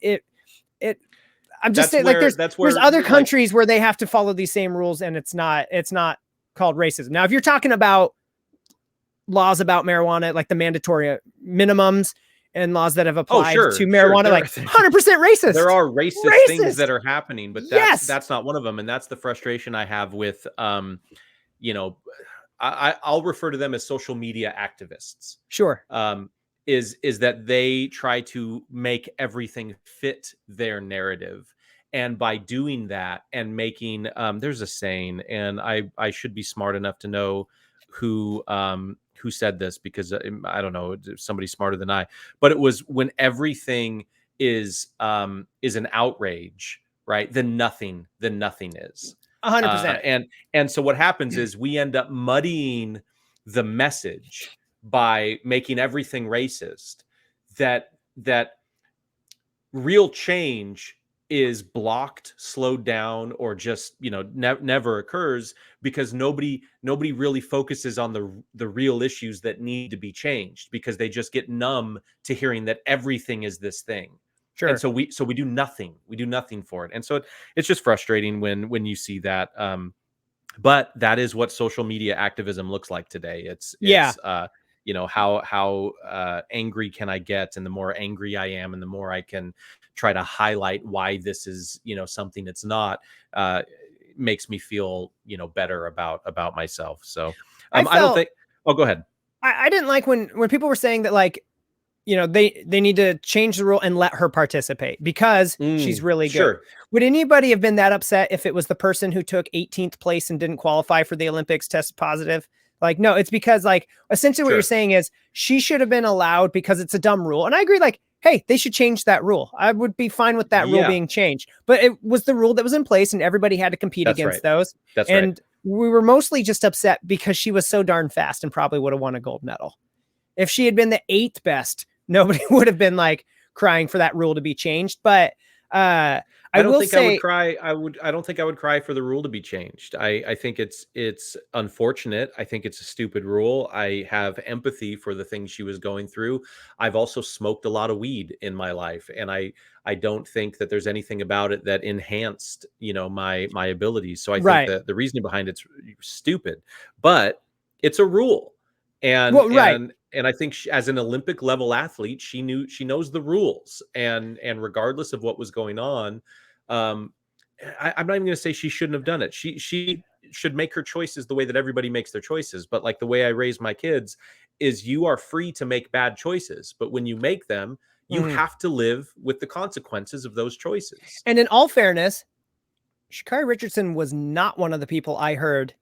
I'm just saying, like, there's other countries where they have to follow these same rules, and it's not called racism. Now, if you're talking about laws about marijuana, like the mandatory minimums and laws that have applied to marijuana, like 100% racist. There are racist things that are happening, but that's not one of them. And that's the frustration I have with, I'll refer to them as social media activists. Sure. is that they try to make everything fit their narrative. And by doing that and making, there's a saying, and I should be smart enough to know who said this, because I don't know, somebody smarter than I, but it was, when everything is an outrage, right? Then nothing is. 100%. And so what happens is we end up muddying the message by making everything racist, that real change is blocked, slowed down, or just, never occurs, because nobody really focuses on the real issues that need to be changed, because they just get numb to hearing that everything is this thing. Sure. And so we do nothing. We do nothing for it. And so it's just frustrating when you see that. But that is what social media activism looks like today. It's how angry can I get? And the more angry I am, and the more I can try to highlight why this is, something it's not, makes me feel, better about myself. So I don't think, go ahead. I didn't like when people were saying that, like, they need to change the rule and let her participate because she's really good. Sure. Would anybody have been that upset if it was the person who took 18th place and didn't qualify for the Olympics tested positive? Like, no, it's because, like, essentially what you're saying is she should have been allowed because it's a dumb rule. And I agree, like, hey, they should change that rule. I would be fine with that rule being changed. But it was the rule that was in place and everybody had to compete against those. That's and we were mostly just upset because she was so darn fast and probably would have won a gold medal. If she had been the 8th best, nobody would have been like crying for that rule to be changed. But I don't think I would cry. I don't think I would cry for the rule to be changed. I think it's unfortunate. I think it's a stupid rule. I have empathy for the things she was going through. I've also smoked a lot of weed in my life, and I don't think that there's anything about it that enhanced, my abilities. So I think that the reasoning behind it's stupid, but it's a rule. And and I think as an Olympic level athlete, she knows the rules, and regardless of what was going on, I'm not even going to say she shouldn't have done it. She should make her choices the way that everybody makes their choices. But like the way I raise my kids is, you are free to make bad choices, but when you make them, you have to live with the consequences of those choices. And in all fairness, Sha'Carri Richardson was not one of the people I heard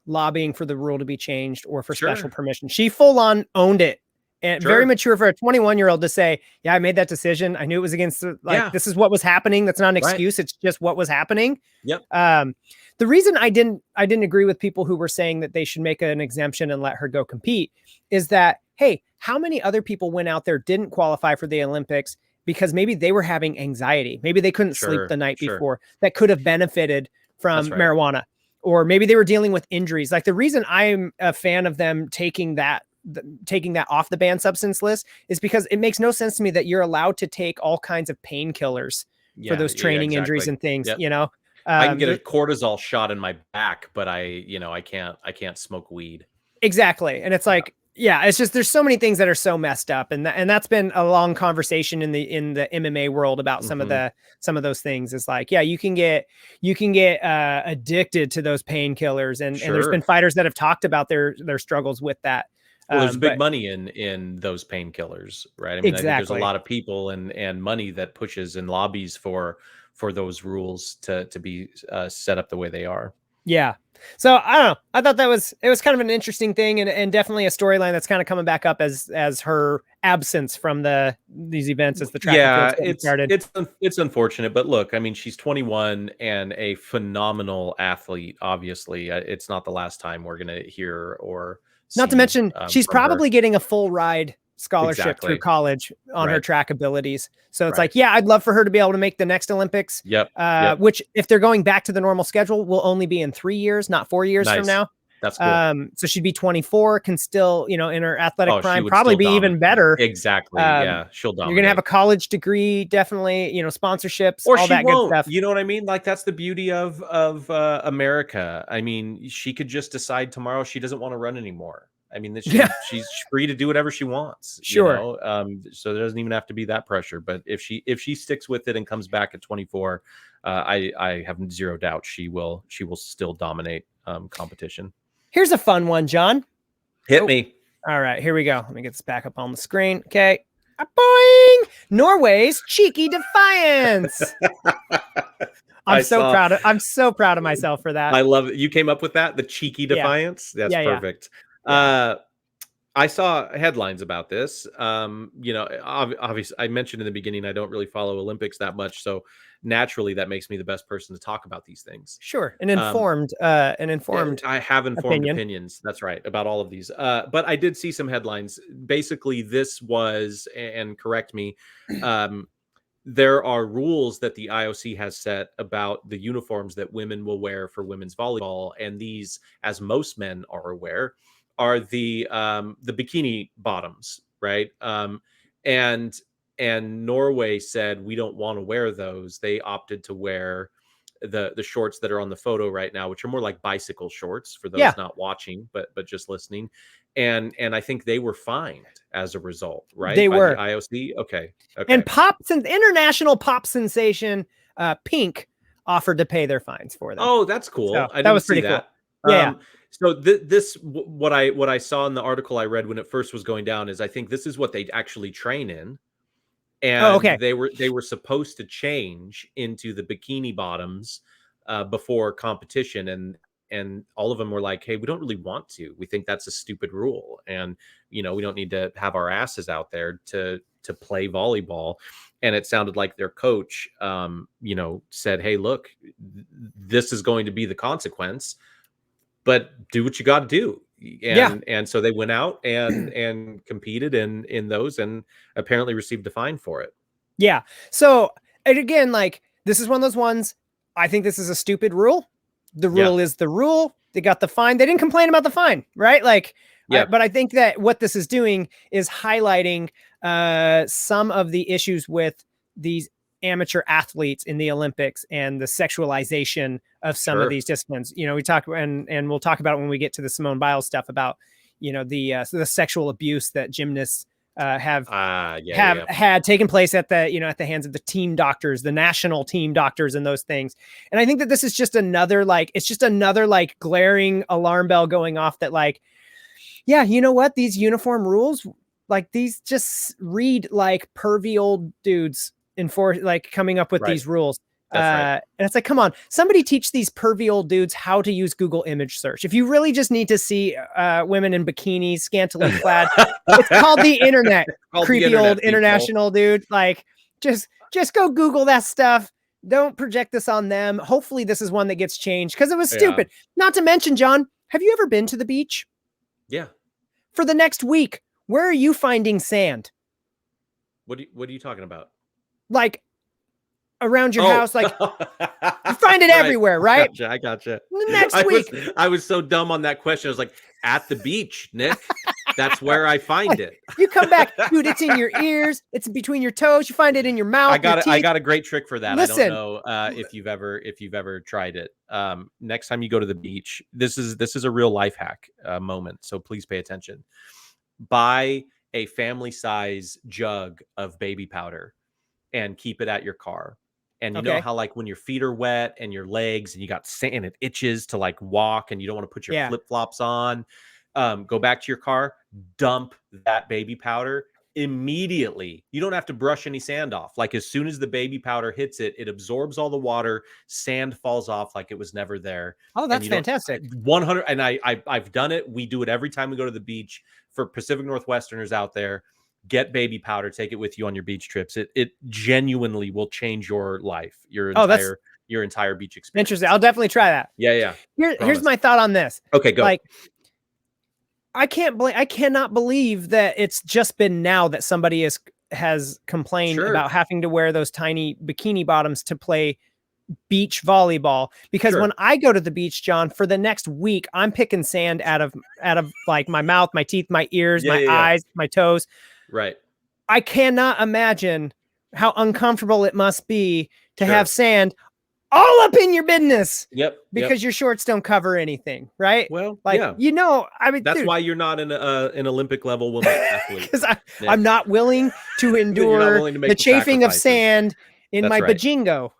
lobbying for the rule to be changed or for special permission. She full on owned it, and very mature for a 21-year-old to say, yeah, I made that decision. I knew it was against this is what was happening. That's not an excuse. It's just what was happening. Yep. The reason I didn't agree with people who were saying that they should make an exemption and let her go compete is that, hey, how many other people went out there, didn't qualify for the Olympics because maybe they were having anxiety. Maybe they couldn't sleep the night before, that could have benefited from marijuana. Or maybe they were dealing with injuries. Like, the reason I'm a fan of them taking that off the banned substance list is because it makes no sense to me that you're allowed to take all kinds of painkillers for those training injuries and things. Yep. I can get a cortisol shot in my back, but I can't smoke weed. Exactly. And it's like, it's just, there's so many things that are so messed up. And that's been a long conversation in the MMA world about some of those things. It's like, you can get addicted to those painkillers. And there's been fighters that have talked about their struggles with that. Well, there's big money in those painkillers, right? I mean, I think there's a lot of people and money that pushes and lobbies for those rules to be set up the way they are. Yeah. So I don't know. I thought it was kind of an interesting thing, and definitely a storyline that's kind of coming back up as her absence from these events as the track and field started. It's unfortunate, but look, I mean, she's 21 and a phenomenal athlete. Obviously, it's not the last time we're going to hear or see, not to mention she's probably getting a full ride scholarship through college on her track abilities. So it's like, I'd love for her to be able to make the next Olympics. Which, if they're going back to the normal schedule, will only be in 3 years, not 4 years from now. That's cool. So she'd be 24, can still, in her athletic prime, probably be even better. Exactly. She'll dominate. You're going to have a college degree, definitely, sponsorships, or all that good stuff. You know what I mean? Like, that's the beauty of America. I mean, she could just decide tomorrow she doesn't want to run anymore. I mean, she's free to do whatever she wants. Sure. So there doesn't even have to be that pressure. But if she sticks with it and comes back at 24, I have zero doubt she will still dominate competition. Here's a fun one, John. Hit me. All right, here we go. Let me get this back up on the screen. Okay. Boing! Norway's cheeky Defiance. I'm so proud of myself for that. I love it. You came up with that, the cheeky Defiance. That's perfect. Yeah. I saw headlines about this. Obviously, I mentioned in the beginning I don't really follow Olympics that much, so naturally that makes me the best person to talk about these things. Sure, an informed. I have informed opinions. That's right, about all of these. But I did see some headlines. Basically, this was, and correct me, there are rules that the IOC has set about the uniforms that women will wear for women's volleyball, and these, as most men are aware, are the bikini bottoms, right? And Norway said we don't want to wear those. They opted to wear the shorts that are on the photo right now, which are more like bicycle shorts for those not watching, but just listening. And I think they were fined as a result, right? They were. The IOC. Okay. And international pop sensation Pink offered to pay their fines for them. Oh, that's cool. So, that was pretty cool. Yeah. So what I saw in the article I read when it first was going down is I think this is what they actually train in, and they were supposed to change into the bikini bottoms before competition, and all of them were like, "Hey, we don't really want to. We think that's a stupid rule, and we don't need to have our asses out there to play volleyball." And it sounded like their coach, said, "Hey, look, this is going to be the consequence. But do what you got to do." And so they went out and competed in those, and apparently received a fine for it. Yeah. So, and again, like, this is one of those ones, I think this is a stupid rule. The rule is the rule. They got the fine. They didn't complain about the fine, right? Like, but I think that what this is doing is highlighting some of the issues with these amateur athletes in the Olympics and the sexualization of some of these disciplines. We talk, and we'll talk about it when we get to the Simone Biles stuff about, the sexual abuse that gymnasts have had taken place at the, at the hands of the team doctors, the national team doctors, and those things. And I think that this is just another, glaring alarm bell going off that, like, yeah, you know what? These uniform rules, like, these just read like pervy old dudes coming up with these rules. And it's like, come on, somebody teach these pervy old dudes how to use Google image search. If you really just need to see women in bikinis, scantily clad, it's called the internet. Creepy old international dude. Like, just go Google that stuff. Don't project this on them. Hopefully this is one that gets changed, because it was stupid. Not to mention, John, have you ever been to the beach? Yeah. For the next week, where are you finding sand? What are you talking about? Like, around your house, like, you find it everywhere, right? I gotcha. Next week. I was so dumb on that question. I was like, at the beach, Nick. That's where I find it. You come back, dude, it's in your ears, it's between your toes, you find it in your mouth. I got a great trick for that. Listen, I don't know if you've ever tried it. Next time you go to the beach, this is a real life hack moment, so please pay attention. Buy a family size jug of baby powder and keep it at your car. And you know how, like, when your feet are wet and your legs and you got sand and it itches to, like, walk and you don't want to put your flip-flops on, go back to your car, dump that baby powder immediately. You don't have to brush any sand off. Like, as soon as the baby powder hits it, it absorbs all the water, sand falls off like it was never there. Oh, that's fantastic. 100. And I've done it. We do it every time we go to the beach. For Pacific Northwesterners out there, get baby powder, take it with you on your beach trips. It genuinely will change your life, your entire beach experience. Interesting. I'll definitely try that. Yeah. Here's my thought on this. Okay, go. Like, I cannot believe that it's just been now that somebody has complained about having to wear those tiny bikini bottoms to play beach volleyball, because when I go to the beach, John, for the next week, I'm picking sand out of like my mouth, my teeth, my ears, my eyes, my toes. Right. I cannot imagine how uncomfortable it must be to have sand all up in your business. Because your shorts don't cover anything, right? Well, like, I mean, that's why you're not an Olympic level woman athlete. Because I'm not willing to endure the chafing of sand in my bajingo,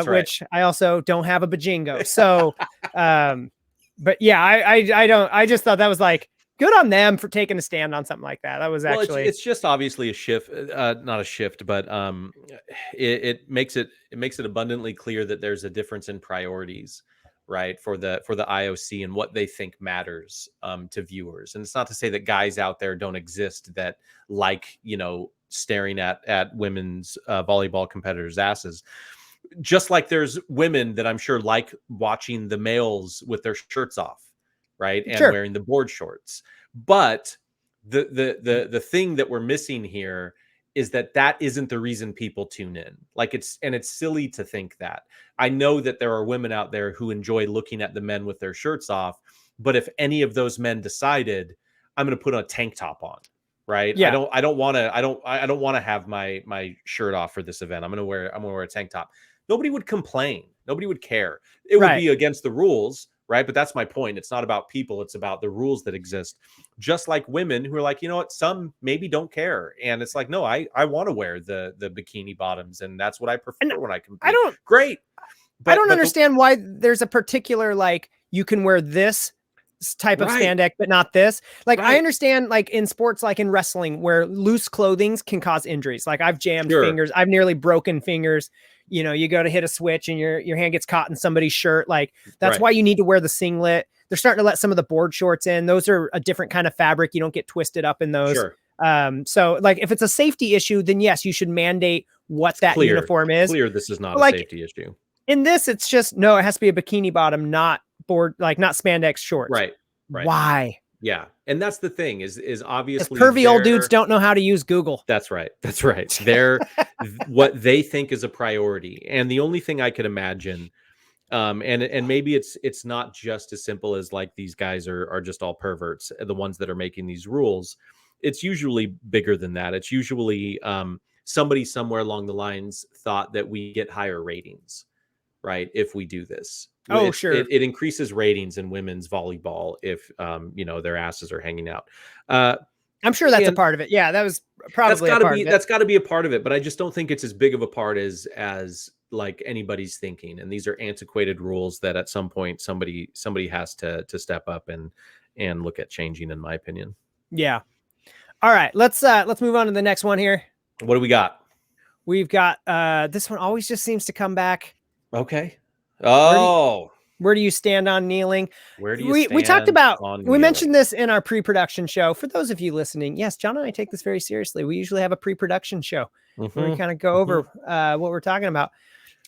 which I also don't have a bajingo. So, but yeah, I don't. I just thought that was like, good on them for taking a stand on something like that. That was actually, it's just obviously a shift, not a shift, but it makes it abundantly clear that there's a difference in priorities, right, for the IOC and what they think matters to viewers. And it's not to say that guys out there don't exist that like, staring at women's volleyball competitors' asses. Just like there's women that I'm sure like watching the males with their shirts off, right, and wearing the board shorts. But the thing that we're missing here is that isn't the reason people tune in. Like it's silly to think that. I know that there are women out there who enjoy looking at the men with their shirts off, but if any of those men decided, I'm going to put a tank top on, right? Yeah. I don't want to have my shirt off for this event. I'm going to wear a tank top. Nobody would complain. Nobody would care. It would be against the rules, right? But that's my point. It's not about people. It's about the rules that exist. Just like women who are like, you know what? Some maybe don't care. And it's like, no, I want to wear the bikini bottoms. And that's what I prefer when I compete. Great. But I don't understand why there's a particular, like, you can wear this type of spandex, but not this. Like, I understand, like, in sports, like in wrestling, where loose clothing can cause injuries. Like, I've jammed fingers. I've nearly broken fingers. You go to hit a switch and your hand gets caught in somebody's shirt. Like, that's why you need to wear the singlet. They're starting to let some of the board shorts in. Those are a different kind of fabric. You don't get twisted up in those. So, like, if it's a safety issue, then yes, you should mandate what that uniform is. This is not a safety issue. In this, it's just, no, it has to be a bikini bottom, not board, like not spandex shorts. Right. Why? Yeah. And that's the thing is obviously pervy old dudes don't know how to use Google. That's right. They're what they think is a priority. And the only thing I could imagine, and maybe it's not just as simple as like these guys are just all perverts, the ones that are making these rules. It's usually bigger than that. It's usually somebody somewhere along the lines thought that we get higher ratings, right, if we do this. It increases ratings in women's volleyball if their asses are hanging out. I'm sure that's a part of it. Yeah, that was probably that's got to be a part of it, but I just don't think it's as big of a part as like anybody's thinking. And these are antiquated rules that at some point somebody has to step up and look at changing, in my opinion. Yeah. All right, let's move on to the next one here. What do we got? We've got this one always just seems to come back. Okay. Oh, where do you stand on kneeling? Where do you stand? We talked about, we mentioned this in our pre-production show. For those of you listening, yes, John and I take this very seriously. We usually have a pre-production show where we kind of go over what we're talking about.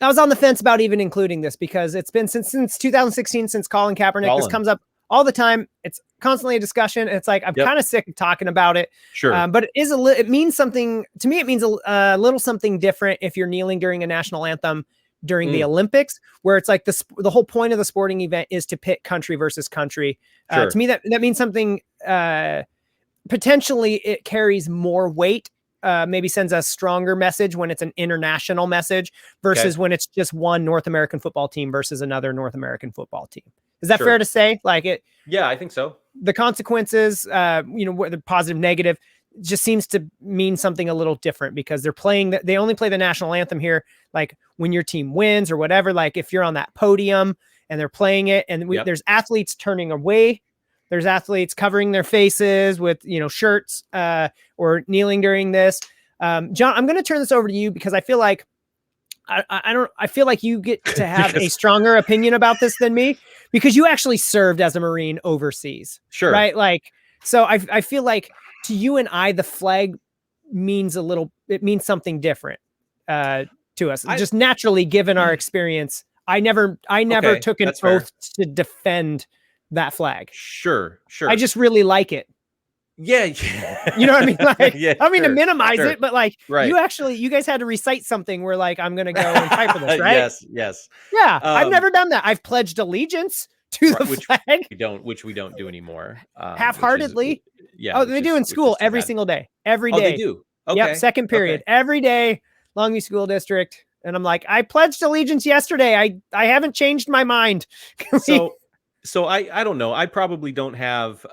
I was on the fence about even including this because it's been since 2016, since Colin Kaepernick. This comes up all the time. It's constantly a discussion. It's like, I'm kind of sick of talking about it. Sure. But it means something to me. It means a little something different if you're kneeling during a national anthem during the Olympics, where it's like the whole point of the sporting event is to pit country versus country. To me, that means something, potentially it carries more weight, maybe sends a stronger message when it's an international message versus when it's just one North American football team versus another North American football team. Is that fair to say? Like it? Yeah, I think so. The consequences, whether positive, negative, just seems to mean something a little different because they only play the national anthem here. Like when your team wins or whatever, like if you're on that podium and they're playing it and there's athletes turning away, there's athletes covering their faces with, shirts, or kneeling during this. John, I'm going to turn this over to you because I feel like I feel like you get to have a stronger opinion about this than me because you actually served as a Marine overseas. Sure. Right. Like, so I feel like to you and I, the flag means something different to us. Just naturally, given our experience, I never took an oath to defend that flag. Sure. I just really like it. Yeah. You know what I mean? Like, I mean to minimize it, but like you guys had to recite something where like, I'm going to go and fight for this, right? Yes. Yeah. I've never done that. I've pledged allegiance to the flag. Which we don't do anymore. Half-heartedly. They do in school every single day. Every day. They do. Okay. Yep. Second period. Every day. Longview School District. And I'm like, I pledged allegiance yesterday. I haven't changed my mind. So I don't know. I probably don't have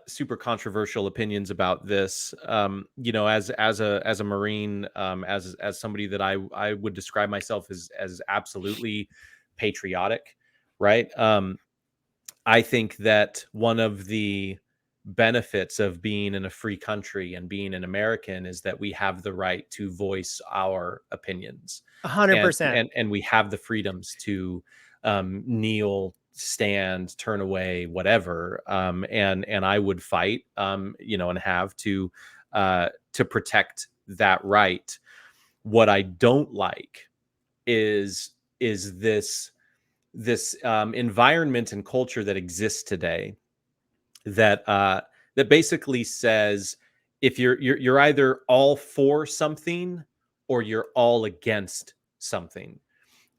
super controversial opinions about this. As a Marine, as somebody that I would describe myself as absolutely patriotic, right? I think that one of the benefits of being in a free country and being an American is that we have the right to voice our opinions. 100%. And we have the freedoms to kneel, stand, turn away, whatever. And I would fight, and have to protect that right. What I don't like is this environment and culture that exists today that basically says if you're either all for something or you're all against something.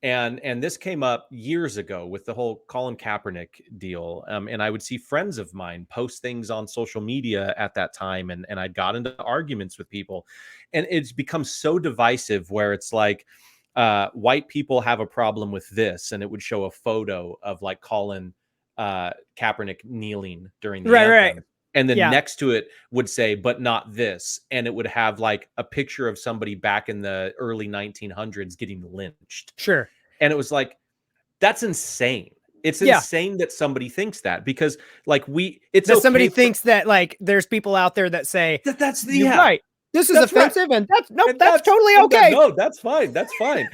And this came up years ago with the whole Colin Kaepernick deal. And I would see friends of mine post things on social media at that time. And I got into arguments with people. And it's become so divisive where it's like white people have a problem with this. And it would show a photo of like Colin Kaepernick kneeling during the anthem. Right. And then next to it would say, but not this. And it would have like a picture of somebody back in the early 1900s getting lynched. Sure. And it was like, that's insane. It's insane that somebody thinks that, because like somebody thinks that like there's people out there that say that's right. This is offensive. Right. And that's totally okay. No, that's fine. That's fine.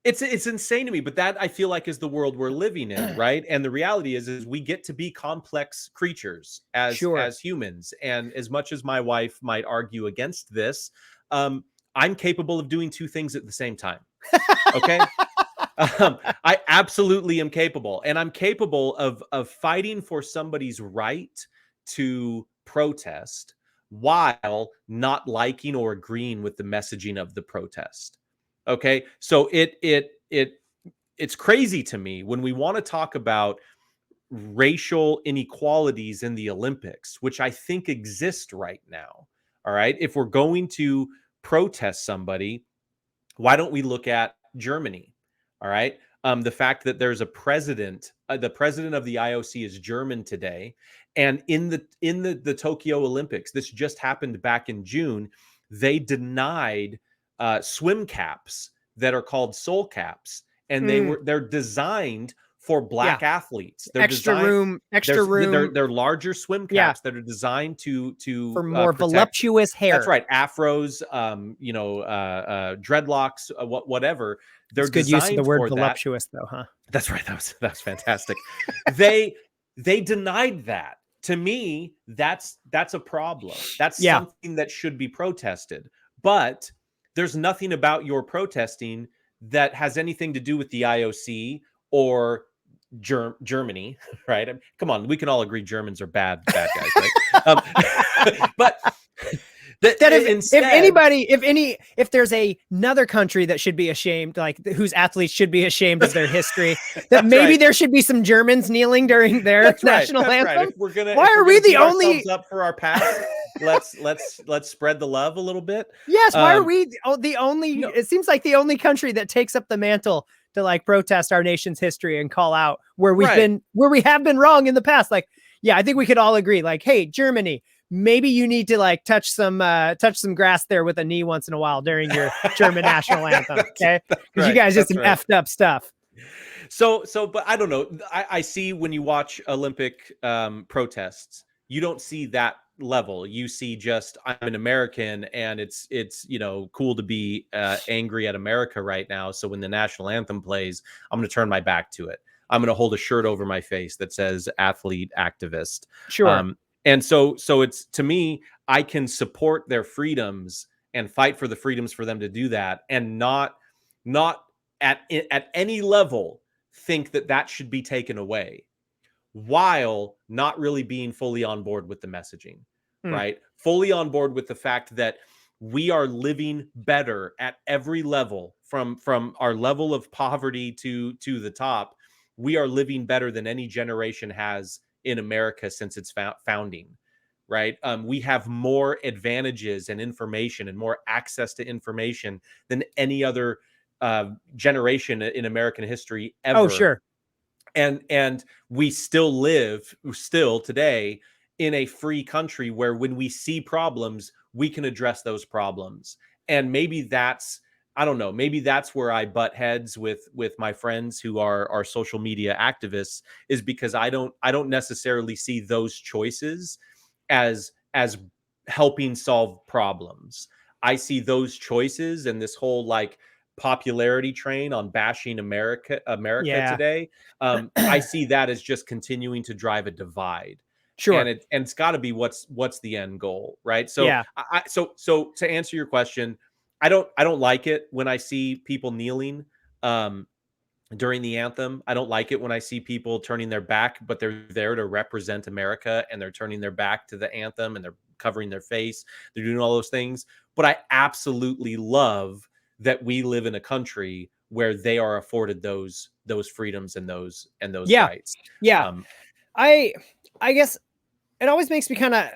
It's insane to me, but that I feel like is the world we're living in, right? And the reality is we get to be complex creatures as humans. And as much as my wife might argue against this, I'm capable of doing two things at the same time. Okay. I absolutely am capable, and I'm capable of fighting for somebody's right to protest while not liking or agreeing with the messaging of the protest. Okay. So it's crazy to me when we want to talk about racial inequalities in the Olympics, which I think exist right now. All right. If we're going to protest somebody, why don't we look at Germany? All right. The fact that there's a president, the president of the IOC is German today. And in the Tokyo Olympics, this just happened back in June, they denied swim caps that are called soul caps, and they're designed for Black athletes. They're extra room. They're larger swim caps that are designed to for more voluptuous hair. That's right, afros, dreadlocks, whatever. They're good designed use of the word for voluptuous, that. though, huh? That's right. That's fantastic. They denied that. To me, that's a problem. That's something that should be protested. But there's nothing about your protesting that has anything to do with the IOC or Germany, right? I mean, come on, we can all agree Germans are bad guys, right? But if there's another country that should be ashamed, like whose athletes should be ashamed of their history, that maybe there should be some Germans kneeling during their national anthem. Right. If we're gonna, why are we the only up for our past? let's spread the love a little bit. Yes. Why are we the only? No. It seems like the only country that takes up the mantle to like protest our nation's history and call out where we have been wrong in the past. Like, yeah, I think we could all agree. Like, hey, Germany, maybe you need to like touch some grass there with a knee once in a while during your German national anthem, okay? Because you guys did some effed up stuff. So, but I don't know. I see when you watch Olympic protests, you don't see that level. You see just I'm an American, and it's cool to be angry at America right now. So when the national anthem plays, I'm going to turn my back to it. I'm going to hold a shirt over my face that says athlete activist. Sure. And so it's, to me, I can support their freedoms and fight for the freedoms for them to do that, and not at any level think that should be taken away, while not really being fully on board with the messaging, right? Fully on board with the fact that we are living better at every level, from our level of poverty to the top. We are living better than any generation has in America since its founding, right? We have more advantages and information and more access to information than any other generation in American history ever. Oh, sure. And we still live today in a free country where when we see problems, we can address those problems. And maybe that's I don't know, maybe that's where I butt heads with my friends who are social media activists, is because I don't necessarily see those choices as helping solve problems. I see those choices and this whole like popularity train on bashing America Yeah. today. I see that as just continuing to drive a divide. Sure. And it's got to be what's the end goal, right? So Yeah. so to answer your question, I don't like it when I see people kneeling during the anthem. I don't like it when I see people turning their back, but they're there to represent America and they're turning their back to the anthem and they're covering their face. They're doing all those things. But I absolutely love that we live in a country where they are afforded those freedoms and those Yeah. rights. Yeah. I guess it always makes me kind of, I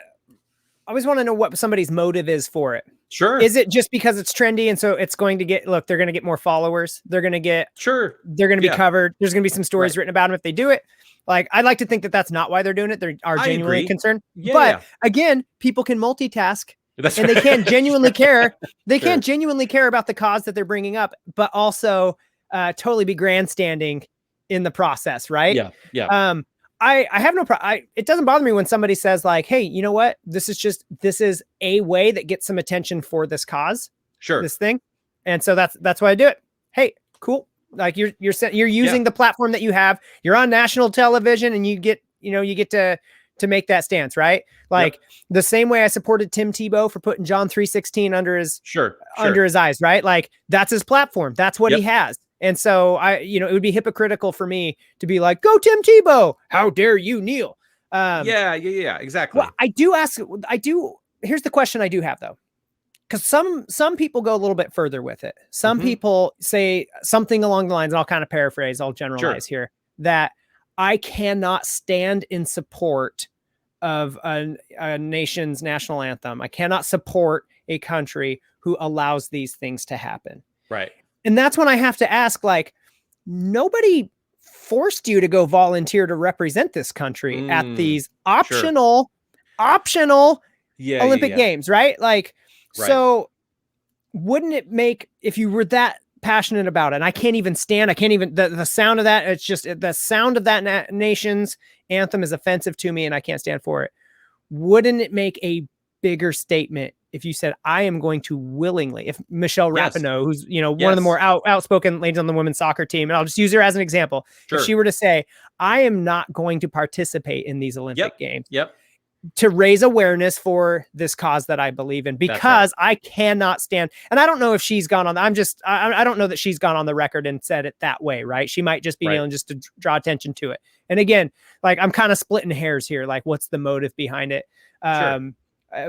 always want to know what somebody's motive is for it. Sure. Is it just because it's trendy and so it's going to get, look, they're going to get more followers. They're going to get, sure. They're going to be covered. There's going to be some stories written about them if they do it. Like, I'd like to think that that's not why they're doing it. They are genuinely concerned. But again, people can multitask and they can genuinely care. They can genuinely care about the cause that they're bringing up, but also totally be grandstanding in the process. Right. Yeah. Yeah. I have no problem. It doesn't bother me when somebody says like, hey, you know what? This is a way that gets some attention for this cause. Sure. This thing. And so that's why I do it. Hey, cool. Like you're using the platform that you have. You're on national television and you get to make that stance, right? Like the same way I supported Tim Tebow for putting John 3:16 under his eyes, right? Like that's his platform. That's what he has. And so it would be hypocritical for me to be like, go Tim Tebow. How dare you kneel? Yeah, exactly. Well, here's the question I do have though. Because some people go a little bit further with it. Some people say something along the lines, and I'll kind of paraphrase, I'll generalize here, that I cannot stand in support of a nation's national anthem. I cannot support a country who allows these things to happen. Right. And that's when I have to ask, like, nobody forced you to go volunteer to represent this country at these optional Olympic Games, right? Like, so wouldn't it make, if you were that passionate about it, and the sound of that, it's just the sound of that nation's anthem is offensive to me and I can't stand for it. Wouldn't it make a bigger statement if you said, I am going to willingly, if Michelle Rapinoe, who's, one of the more outspoken ladies on the women's soccer team, and I'll just use her as an example. If she were to say, I am not going to participate in these Olympic Games to raise awareness for this cause that I believe in, because I cannot stand, and I don't know if she's gone on, I don't know that she's gone on the record and said it that way, right? She might just be kneeling just to draw attention to it. And again, like, I'm kind of splitting hairs here. Like, what's the motive behind it?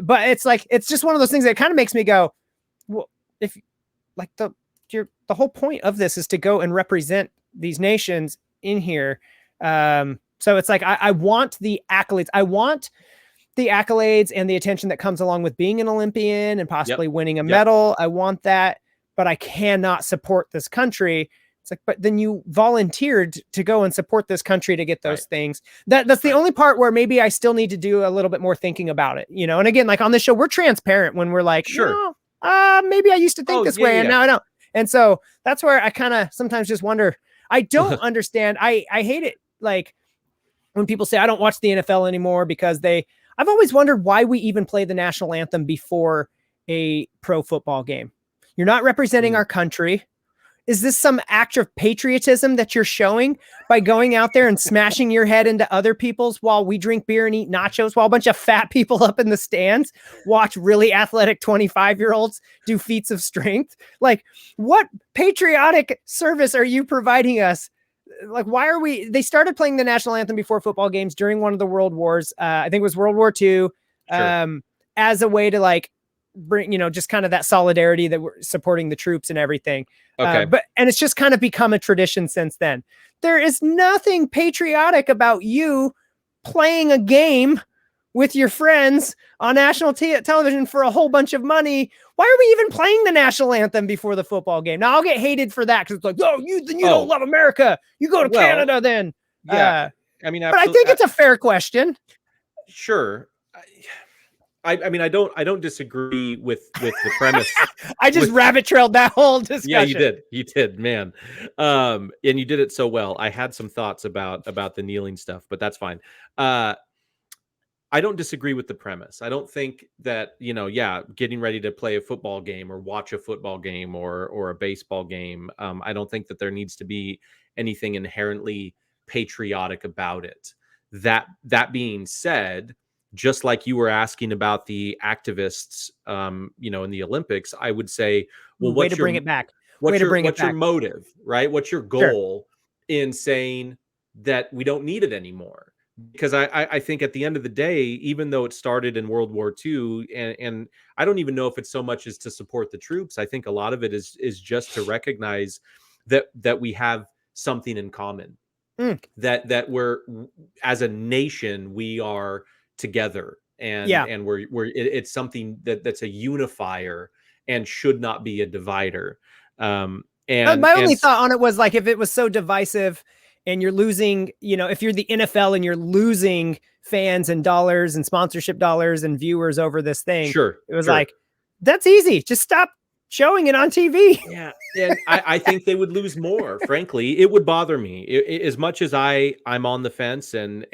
But it's like, it's just one of those things that kind of makes me go, well, if like the whole point of this is to go and represent these nations in here. So it's like, I want the accolades. I want the accolades and the attention that comes along with being an Olympian and possibly winning a medal. I want that, but I cannot support this country. It's like, but then you volunteered to go and support this country to get those things. That's the only part where maybe I still need to do a little bit more thinking about it, And again, like on this show, we're transparent when we're like, maybe I used to think this way and now I don't. And so that's where I kind of sometimes just wonder, I don't understand. I hate it. Like when people say I don't watch the NFL anymore because I've always wondered why we even play the national anthem before a pro football game. You're not representing our country. Is this some act of patriotism that you're showing by going out there and smashing your head into other people's while we drink beer and eat nachos while a bunch of fat people up in the stands watch really athletic 25-year-olds do feats of strength? Like, what patriotic service are you providing us? Like, why are they started playing the national anthem before football games during one of the world wars. I think it was World War II, as a way to like bring, just kind of that solidarity that we're supporting the troops and everything. And it's just kind of become a tradition since then. There is nothing patriotic about you playing a game with your friends on national television for a whole bunch of money. Why are we even playing the national anthem before the football game? Now I'll get hated for that because it's like, you don't love America. You go to Canada then. Yeah, I mean, but I think it's a fair question. Sure. I mean, I don't disagree with the premise. I just rabbit trailed that whole discussion. Yeah, you did, man. And you did it so well. I had some thoughts about the kneeling stuff, but that's fine. I don't disagree with the premise. I don't think that, getting ready to play a football game or watch a football game or a baseball game, I don't think that there needs to be anything inherently patriotic about it. That being said, just like you were asking about the activists, in the Olympics, I would say, well, way to bring it back. What's your motive, right? What's your goal in saying that we don't need it anymore? Because I think at the end of the day, even though it started in World War II, and I don't even know if it's so much as to support the troops. I think a lot of it is just to recognize that we have something in common, that we're, as a nation, we are together, and it's something that's a unifier and should not be a divider. And my only thought on it was, like, if it was so divisive and you're losing, if you're the NFL and you're losing fans and dollars and sponsorship dollars and viewers over this thing, it was like, that's easy. Just stop showing it on TV. Yeah. And I think they would lose more. Frankly, it would bother me as much as I'm on the fence and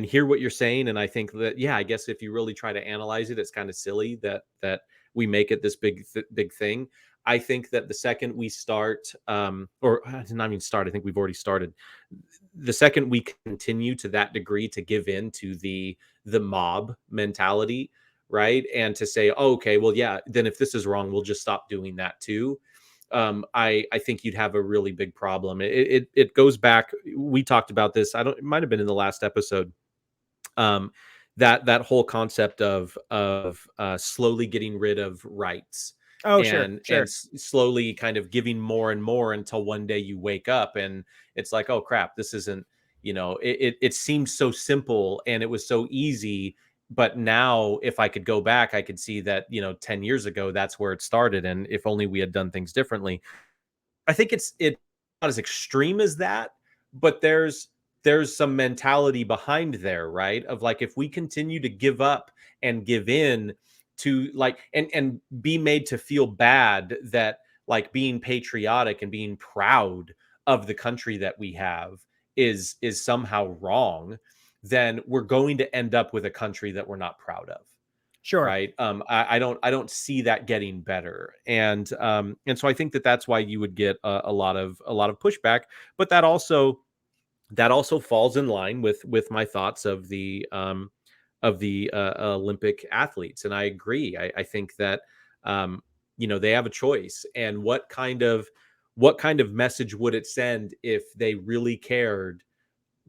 hear what you're saying. And I think that, I guess if you really try to analyze it, it's kind of silly that we make it this big thing. I think that the second we start, or not even start, I think we've already started. The second we continue to that degree to give in to the mob mentality, right? And to say, oh, okay, well, yeah, then if this is wrong, we'll just stop doing that too. I think you'd have a really big problem. It goes back. We talked about this. It might have been in the last episode. That whole concept of slowly getting rid of rights. And slowly kind of giving more and more until one day you wake up and it's like, oh crap, this isn't, it seemed so simple and it was so easy. But now if I could go back, I could see that, 10 years ago, that's where it started. And if only we had done things differently. I think it's not as extreme as that, but there's some mentality behind there, right? Of like, if we continue to give up and give in to, like, and be made to feel bad that, like, being patriotic and being proud of the country that we have is somehow wrong, then we're going to end up with a country that we're not proud of. Right. I don't see that getting better. And so I think that that's why you would get a lot of pushback, but that also falls in line with my thoughts of the Olympic athletes. And I agree. I think that, they have a choice. And what kind of message would it send if they really cared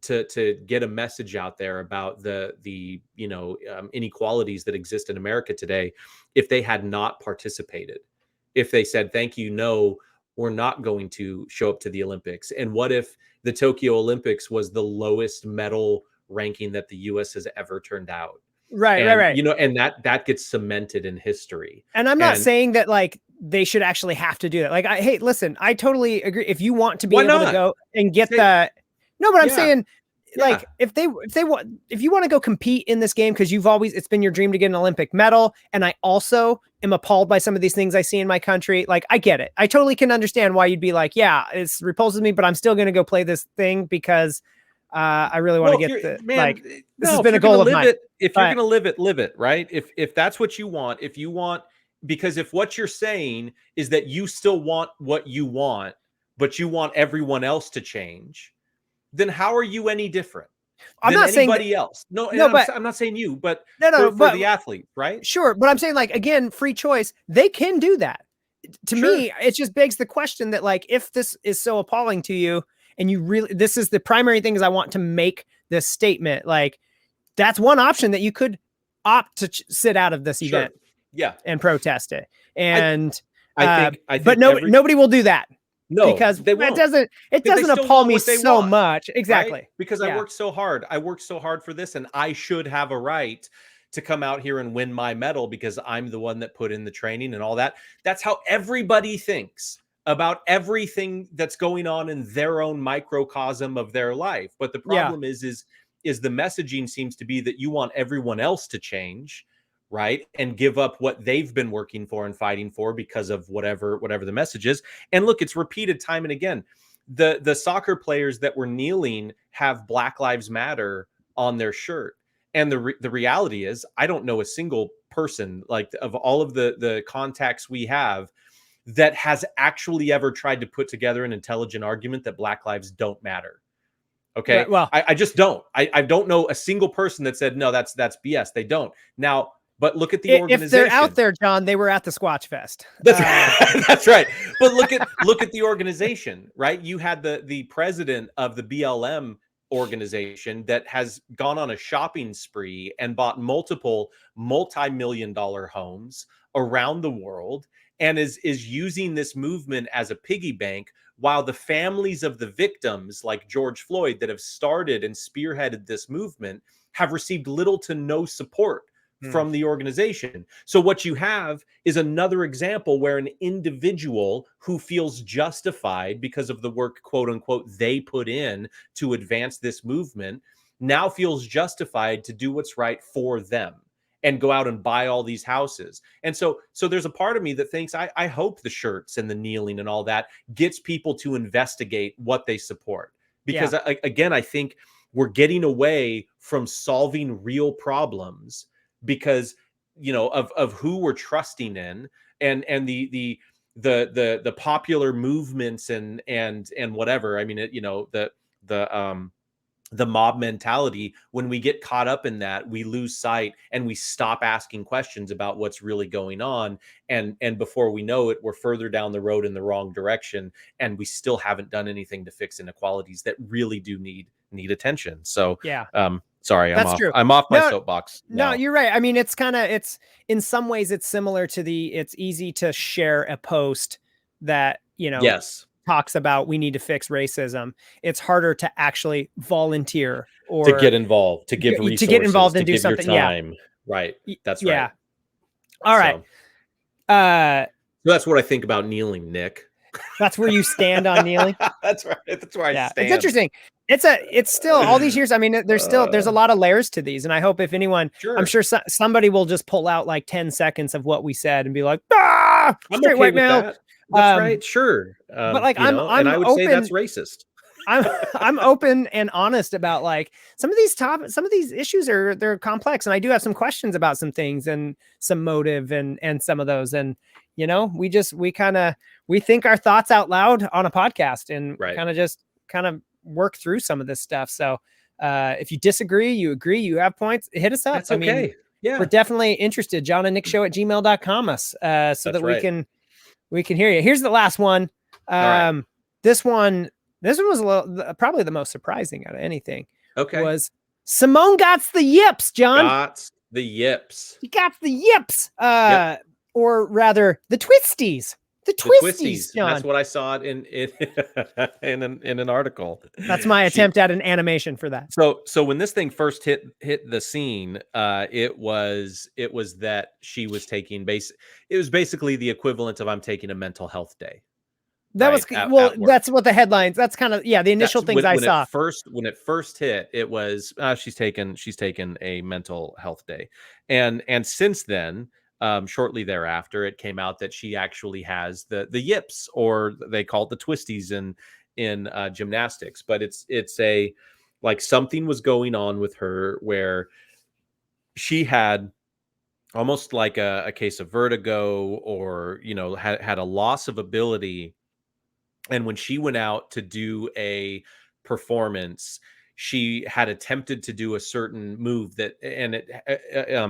to get a message out there about the inequalities that exist in America today, if they had not participated, if they said, thank you, no, we're not going to show up to the Olympics? And what if the Tokyo Olympics was the lowest medal ranking that the US has ever turned out? Right. And that gets cemented in history. And I'm not saying that, like, they should actually have to do that. Like, hey, listen, I totally agree. If you want to be able to go and get I'm saying, like, if you want to go compete in this game, because it's been your dream to get an Olympic medal. And I also am appalled by some of these things I see in my country. Like, I get it. I totally can understand why you'd be like, yeah, it's repulsive me, but I'm still going to go play this thing because I really want to get this has been a goal of mine. If you're going to live it, right? If that's what you want, because if what you're saying is that you still want what you want, but you want everyone else to change, then how are you any different I'm than not saying anybody else? I'm not saying you, but for the athlete, right? Sure. But I'm saying, like, again, free choice, they can do that. To me, it just begs the question that, like, if this is so appalling to you and you really, this is the primary thing is I want to make this statement, like, that's one option that you could opt to sit out of this event. And protest it. And I think but nobody will do that. No, because they won't. It doesn't appall me so much. Exactly. Right? Because I worked so hard. I worked so hard for this, and I should have a right to come out here and win my medal because I'm the one that put in the training and all that. That's how everybody thinks about everything that's going on in their own microcosm of their life. But the problem is is the messaging seems to be that you want everyone else to change, right, and give up what they've been working for and fighting for because of whatever the message is. And look, it's repeated time and again. The soccer players that were kneeling have Black Lives Matter on their shirt. And the reality is, I don't know a single person, like, of all of the contacts we have, that has actually ever tried to put together an intelligent argument that Black lives don't matter. Okay. Right, well, I just don't. I don't know a single person that said, no, that's BS. They don't. Now, but look at the organization. If they're out there, John, they were at the SquatchFest. That's right. But look at the organization, right? You had the president of the BLM organization that has gone on a shopping spree and bought multiple multi-million-dollar homes around the world, and is using this movement as a piggy bank, while the families of the victims, like George Floyd, that have started and spearheaded this movement, have received little to no support from the organization. So what you have is another example where an individual who feels justified because of the work, quote unquote, they put in to advance this movement, now feels justified to do what's right for them and go out and buy all these houses. And so there's a part of me that thinks, I hope the shirts and the kneeling and all that gets people to investigate what they support. Because again, I think we're getting away from solving real problems because, you know, of who we're trusting in, and the popular movements and whatever. I mean, you know, the mob mentality. When we get caught up in that, we lose sight and we stop asking questions about what's really going on. And before we know it, we're further down the road in the wrong direction, and we still haven't done anything to fix inequalities that really do need attention. So sorry, I'm off my soapbox now. No, you're right. I mean, it's in some ways it's similar to it's easy to share a post that, you know, talks about we need to fix racism. It's harder to actually volunteer or to get involved, to give resources, to get involved and do something. Time. Right. That's right. Yeah. All right. So that's what I think about kneeling, Nick. That's where you stand on kneeling. That's right. That's where I stand. It's interesting. It's still there's a lot of layers to these. And I hope if anyone, I'm sure somebody will just pull out like 10 seconds of what we said and be like, straight white male. That's right. Sure. But like, and I would say that's racist. I'm open and honest about like some of these issues they're complex. And I do have some questions about some things and some motive and some of those. And, you know, we think our thoughts out loud on a podcast and kind of work through some of this stuff. So if you disagree, you agree, you have points, hit us up. That's okay. We're definitely interested. Jon and Nick show at gmail.com so that we can hear you. Here's the last one. This one was probably the most surprising out of anything. Okay. Was Simone got the yips, Jon. Got the yips. He got the yips. Or rather the twisties. The twisties, Jon. That's what I saw it in an article. That's my attempt at an animation for that. So when this thing first hit the scene, it was that she was taking it was basically the equivalent of I'm taking a mental health day. That was that's what the headlines. That's kind of the initial things I saw. When it first hit, it was she's taken a mental health day, and since then, shortly thereafter, it came out that she actually has the yips, or they call it the twisties in gymnastics. But it's a like something was going on with her where she had almost like a case of vertigo, or had a loss of ability. And when she went out to do a performance, she had attempted to do a certain move and it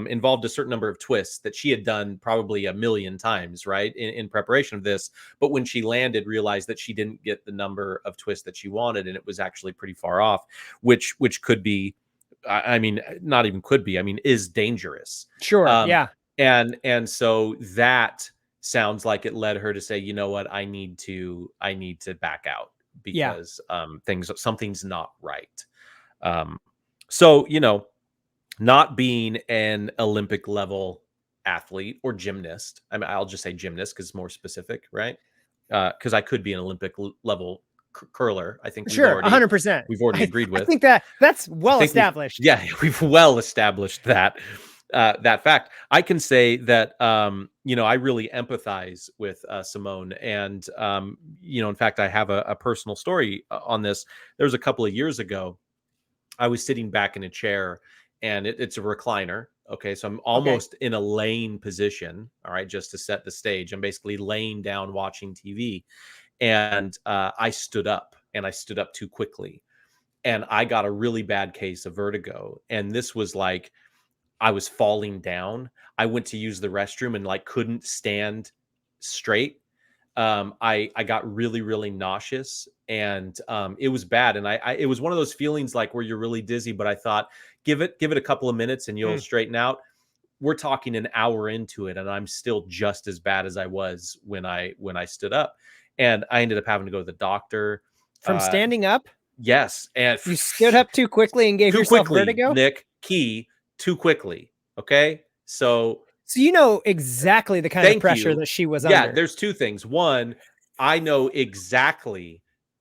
involved a certain number of twists that she had done probably 1,000,000 times, right, in preparation of this. But when she landed, realized that she didn't get the number of twists that she wanted, and it was actually pretty far off, which could be, I mean, not even could be, I mean, is dangerous. Sure. And so that sounds like it led her to say, you know what, I need to back out because something's not right. So, not being an Olympic level athlete or gymnast, I mean, I'll just say gymnast because it's more specific, right? Because I could be an Olympic level curler. I think Sure, 100%. we've already agreed with. I think that's well established. Yeah, we've well established that that fact. I can say that I really empathize with Simone, and in fact, I have a personal story on this. There was a couple of years ago. I was sitting back in a chair, and it's a recliner. Okay, so I'm almost in a laying position. All right, just to set the stage, I'm basically laying down watching TV, and I stood up, and I stood up too quickly, and I got a really bad case of vertigo. And this was like I was falling down. I went to use the restroom and like couldn't stand straight. I got really, really nauseous, and it was bad. And it was one of those feelings like where you're really dizzy, but I thought, give it a couple of minutes and you'll straighten out. We're talking an hour into it, and I'm still just as bad as I was when I stood up. And I ended up having to go to the doctor. From standing up? Yes. And you stood up too quickly and gave yourself vertigo? Nick, too quickly. Okay. So you know exactly the kind of pressure that she was under. Yeah, there's two things. One, I know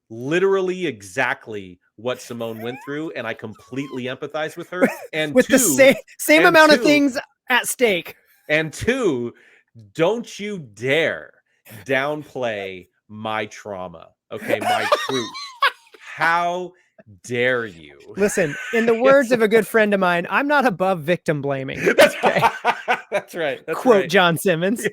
literally exactly what Simone went through, and I completely empathize with her. And with the same amount of things at stake. And two, don't you dare downplay my trauma. Okay, my truth. How dare you? Listen, in the words of a good friend of mine, I'm not above victim blaming. Okay? That's right. Quote John Simmons.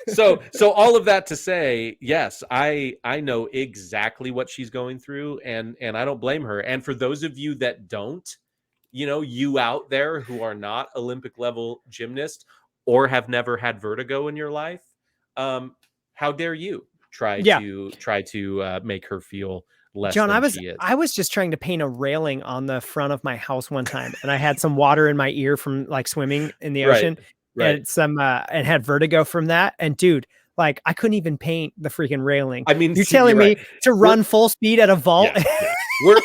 So all of that to say, yes, I know exactly what she's going through, and I don't blame her. And for those of you that don't, you out there who are not Olympic level gymnasts or have never had vertigo in your life, how dare you try to make her feel less John, than she is. I was just trying to paint a railing on the front of my house one time, and I had some water in my ear from like swimming in the ocean, and and had vertigo from that. And dude, like I couldn't even paint the freaking railing. I mean, you're telling me to run full speed at a vault? Yeah.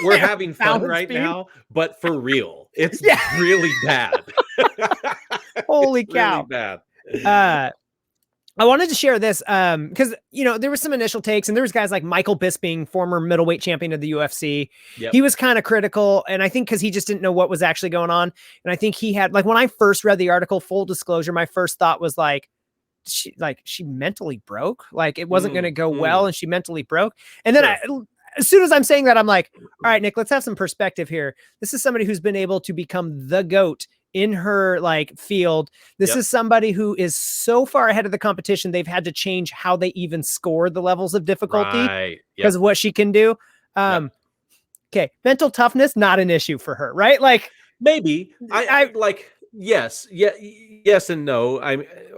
We're having fun right now, but for real, it's really bad. Holy cow! Really bad. I wanted to share this because, there was some initial takes, and there was guys like Michael Bisping, former middleweight champion of the UFC. Yep. He was kind of critical. And I think because he just didn't know what was actually going on. And I think he had, like, when I first read the article, full disclosure, my first thought was like, she mentally broke. Like it wasn't going to go well, and she mentally broke. And then as soon as I'm saying that, I'm like, all right, Nick, let's have some perspective here. This is somebody who's been able to become the GOAT in her like field. This is somebody who is so far ahead of the competition. They've had to change how they even score the levels of difficulty because of what she can do. Okay. Mental toughness, not an issue for her, right? Like maybe I like, yes, and no.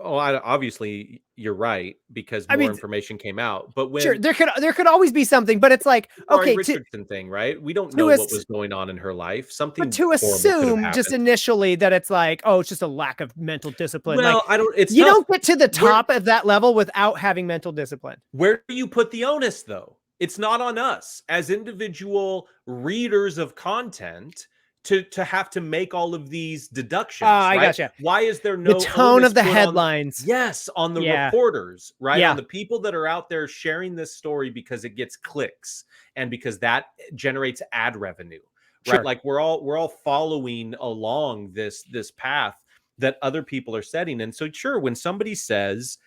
Obviously you're right because more information came out. But when there could always be something, but it's like Richardson thing, right? We don't know what was going on in her life. Something but to assume just initially that it's like, it's just a lack of mental discipline. Well, like, you don't get to the top of that level without having mental discipline. Where do you put the onus though? It's not on us as individual readers of content to have to make all of these deductions. I gotcha. Why is there no the tone of the headlines? On the reporters, right? On the people that are out there sharing this story because it gets clicks and because that generates ad revenue, right? Sure. Like we're all following along this path that other people are setting. And so sure, when somebody says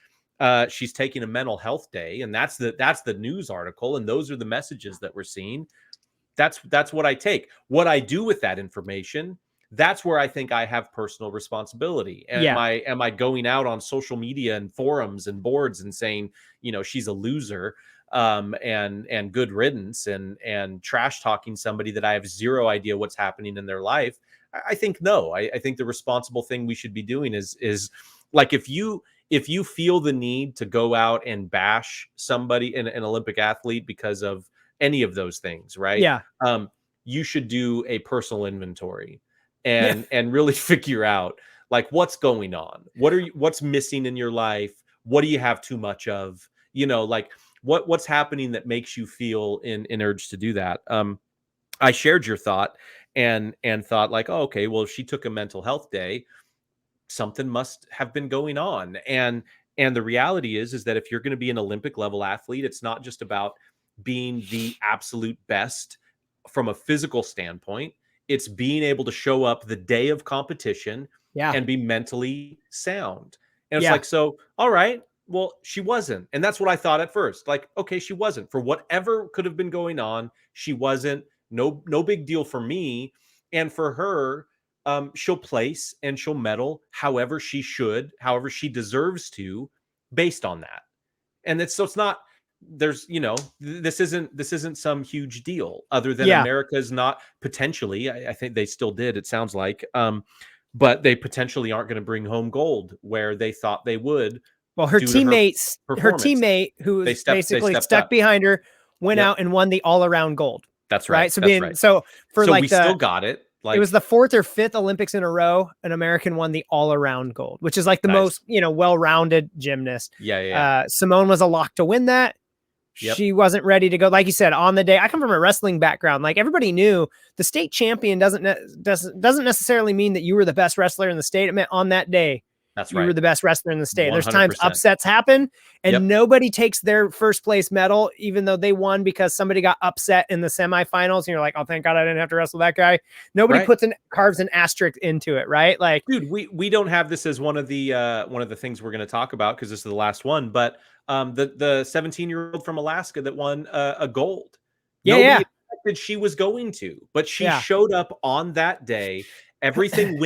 she's taking a mental health day, and that's the news article, and those are the messages that we're seeing. That's what I take. What I do with that information, that's where I think I have personal responsibility. And am I going out on social media and forums and boards and saying, she's a loser, and good riddance and trash talking somebody that I have zero idea what's happening in their life? I think no. I think the responsible thing we should be doing is like if you feel the need to go out and bash somebody, an Olympic athlete, because of any of those things, right? Yeah. You should do a personal inventory and really figure out like what's going on. What's missing in your life? What do you have too much of? Like what's happening that makes you feel an urge to do that? I shared your thought and thought like, oh, okay, well, if she took a mental health day, something must have been going on. And And the reality is that if you're going to be an Olympic level athlete, it's not just about being the absolute best from a physical standpoint. It's being able to show up the day of competition and be mentally sound. And it's like, so, all right, well, she wasn't. And that's what I thought at first. Like, okay, she wasn't. For whatever could have been going on, she wasn't. No big deal for me. And for her, she'll place and she'll medal however she should, however she deserves to, based on that. And it's not, there's, this isn't some huge deal other than America's not potentially, I think they still did, it sounds like, but they potentially aren't going to bring home gold where they thought they would. Well, her teammate who was basically stuck behind her went out and won the all-around gold. That's right. So so we still got it. Like, it was the 4th or 5th Olympics in a row an American won the all-around gold, which is like the most, well-rounded gymnast. Simone was a lock to win that. She wasn't ready to go. Like you said, on the day, I come from a wrestling background. Like, everybody knew the state champion doesn't necessarily mean that you were the best wrestler in the state. It meant on that day, you were the best wrestler in the state. 100%. There's times upsets happen and nobody takes their first place medal, even though they won because somebody got upset in the semifinals. And you're like, oh, thank God I didn't have to wrestle that guy. Nobody carves an asterisk into it. Right. Like, dude, we don't have this as one of the things we're going to talk about, because this is the last one, but the 17-year-old from Alaska that won a gold. Nobody expected she was going to, but she showed up on that day. Everything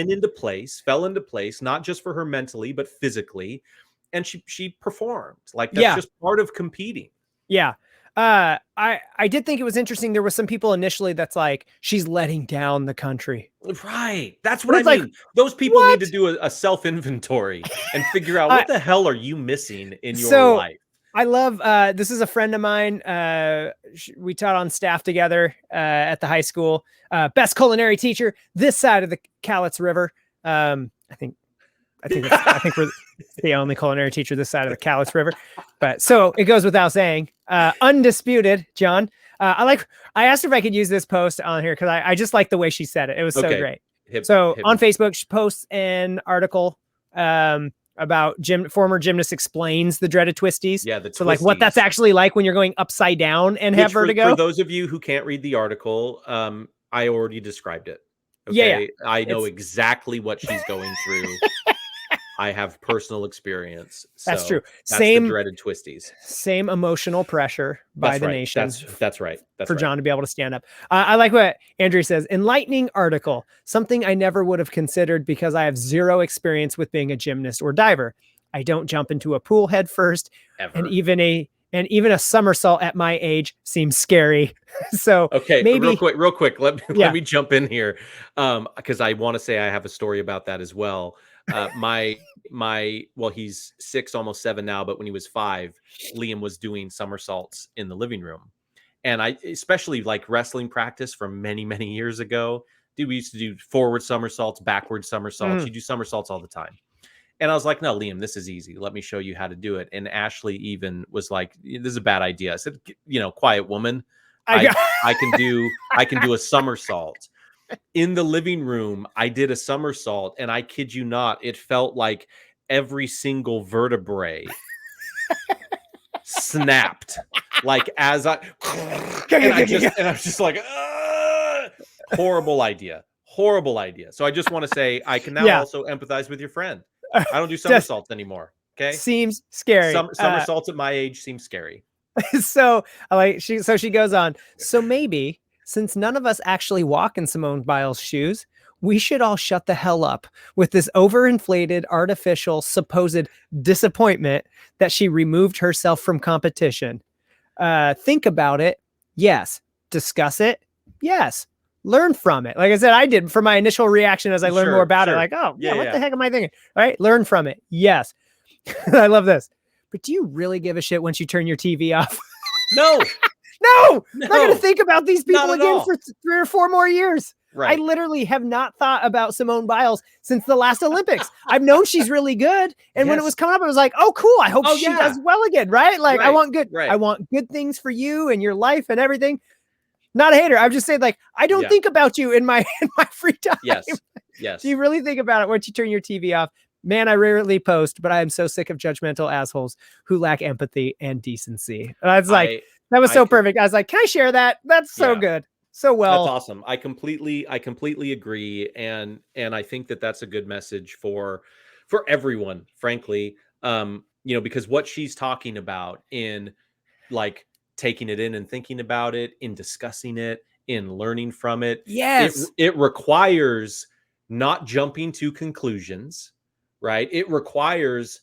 fell into place, not just for her mentally, but physically. And she performed. Like, that's just part of competing. Yeah. I did think it was interesting. There were some people initially that's like, she's letting down the country. Right. That's what I mean. Like, those people need to do a self-inventory and figure out what the hell are you missing in your life. I love, this is a friend of mine. We taught on staff together at the high school. Best culinary teacher this side of the Cowlitz River. I think we're the only culinary teacher this side of the Cowlitz River. But so it goes without saying, undisputed, John. I asked her if I could use this post on here because I just like the way she said it. It was so great. On Facebook, she posts an article about former gymnast explains the dreaded twisties. Yeah, the so like what that's actually like when you're going upside down and have vertigo. For those of you who can't read the article, I already described it. Okay? Yeah. I know exactly what she's going through. I have personal experience. That's true. That's the dreaded twisties. Same emotional pressure by the nation. That's right. For John to be able to stand up. I like what Andrew says. Enlightening article. Something I never would have considered because I have zero experience with being a gymnast or diver. I don't jump into a pool head first. Ever. And even a somersault at my age seems scary. So okay, maybe real quick. Let me jump in here. Because I want to say I have a story about that as well. He's 6, almost 7 now, but when he was 5, Liam was doing somersaults in the living room. And I especially like wrestling practice from many, many years ago. Dude, we used to do forward somersaults, backward somersaults. You do somersaults all the time. And I was like, no, Liam, this is easy. Let me show you how to do it. And Ashley even was like, this is a bad idea. I said, quiet woman. I can do a somersault. In the living room, I did a somersault, and I kid you not, it felt like every single vertebrae snapped. Like as I was just like, horrible idea. So I just want to say I can now also empathize with your friend. I don't do somersaults anymore. Okay, seems scary. Somersaults at my age seem scary. So she goes on. So maybe, since none of us actually walk in Simone Biles' shoes, we should all shut the hell up with this overinflated, artificial, supposed disappointment that she removed herself from competition. Think about it. Yes. Discuss it. Yes. Learn from it. Like I said, I did for my initial reaction as I learned more about it. Like, what the heck am I thinking? All right. Learn from it. Yes. I love this. But do you really give a shit once you turn your TV off? No. No, I'm not going to think about these people again for 3 or 4 more years. Right. I literally have not thought about Simone Biles since the last Olympics. I've known she's really good. And when it was coming up, I was like, oh, cool. I hope she does well again. Right. Like I want good things for you and your life and everything. Not a hater. I'm just saying, like, I don't think about you in my free time. Yes. Do you really think about it once you turn your TV off? Man, I rarely post, but I am so sick of judgmental assholes who lack empathy and decency. And I was like, that was so perfect. I was like, can I share that? That's so good. So well. That's awesome. I completely agree. And I think that that's a good message for everyone, frankly. Because what she's talking about in like taking it in and thinking about it, in discussing it, in learning from it. Yes. It requires not jumping to conclusions, right? It requires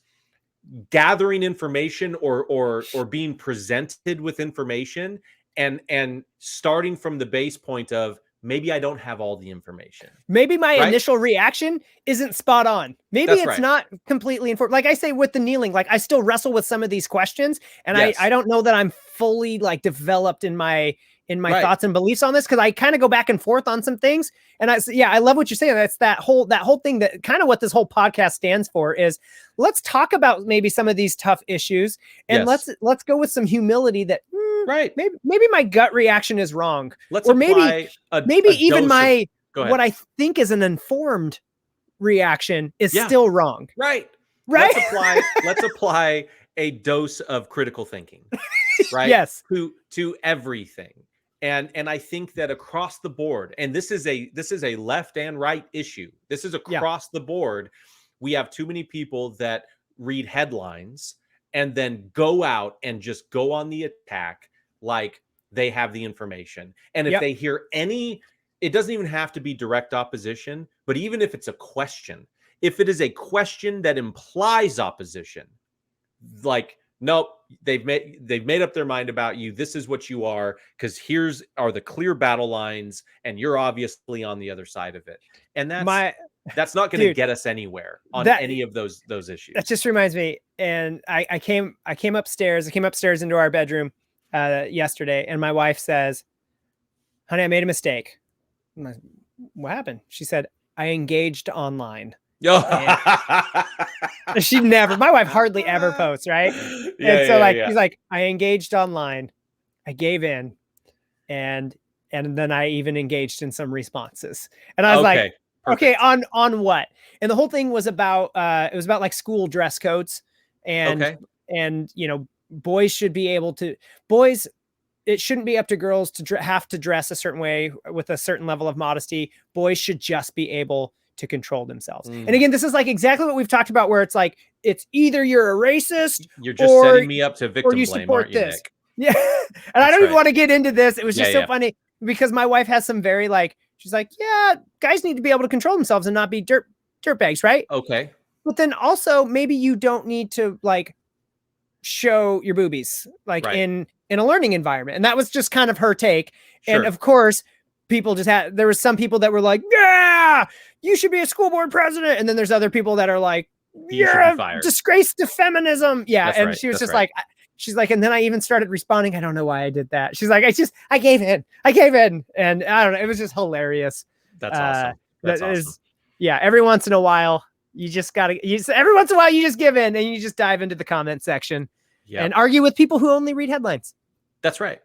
gathering information or being presented with information and starting from the base point of maybe I don't have all the information. Maybe my initial reaction isn't spot on. Maybe it's not completely informed. Like I say with the kneeling, like I still wrestle with some of these questions, and I don't know that I'm fully like developed in my thoughts and beliefs on this, because I kind of go back and forth on some things. And I love what you're saying. That's that whole thing, that kind of what this whole podcast stands for is, let's talk about maybe some of these tough issues, and let's go with some humility that maybe my gut reaction is wrong. Let's or maybe even my what I think is an informed reaction is still wrong. Right. Let's apply a dose of critical thinking, right? Yes. To everything. And I think that across the board, and this is a left and right issue. This is across the board. We have too many people that read headlines and then go out and just go on the attack like they have the information. And if they hear any, it doesn't even have to be direct opposition, but even if it's a question, if it is a question that implies opposition, like, nope, they've made up their mind about you. This is what you are, because here's are the clear battle lines, and you're obviously on the other side of it. And that's not going to get us anywhere on any of those issues. That just reminds me. And I came upstairs into our bedroom yesterday, and my wife says, "Honey, I made a mistake." I'm like, "What happened?" She said, "I engaged online." She never, my wife hardly ever posts, right? She's like, "I engaged online, I gave in, and then I even engaged in some responses." And I was like, okay, on what? And the whole thing was about it was about like school dress codes, and boys should be able to, it shouldn't be up to girls to have to dress a certain way with a certain level of modesty. Boys should just be able to control themselves. And again, this is like exactly what we've talked about, where it's like, it's either you're a racist, you're just setting me up to victim blame, support aren't you, this. Nick? Yeah. And I don't even want to get into this. It was just so funny, because my wife has some very she's like, yeah, guys need to be able to control themselves and not be dirtbags, right? Okay. But then also maybe you don't need to show your boobies in a learning environment. And that was just kind of her take. Sure. And of course, people there was some people that were like, yeah, you should be a school board president. And then there's other people that are like, you're a disgrace to feminism. Yeah. That's and she was just like, she's like, and then I even started responding, I don't know why I did that. She's like, I gave in. And I don't know. It was just hilarious. That's awesome. That's awesome. Yeah. Every once in a while, you just give in, and you just dive into the comment section and argue with people who only read headlines. That's right.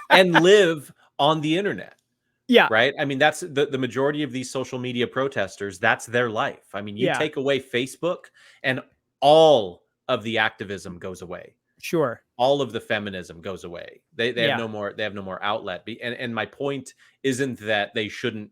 And live on the internet. Yeah. Right. I mean, that's the majority of these social media protesters. That's their life. I mean, you take away Facebook and all of the activism goes away. Sure. All of the feminism goes away. They have no more outlet. And my point isn't that they shouldn't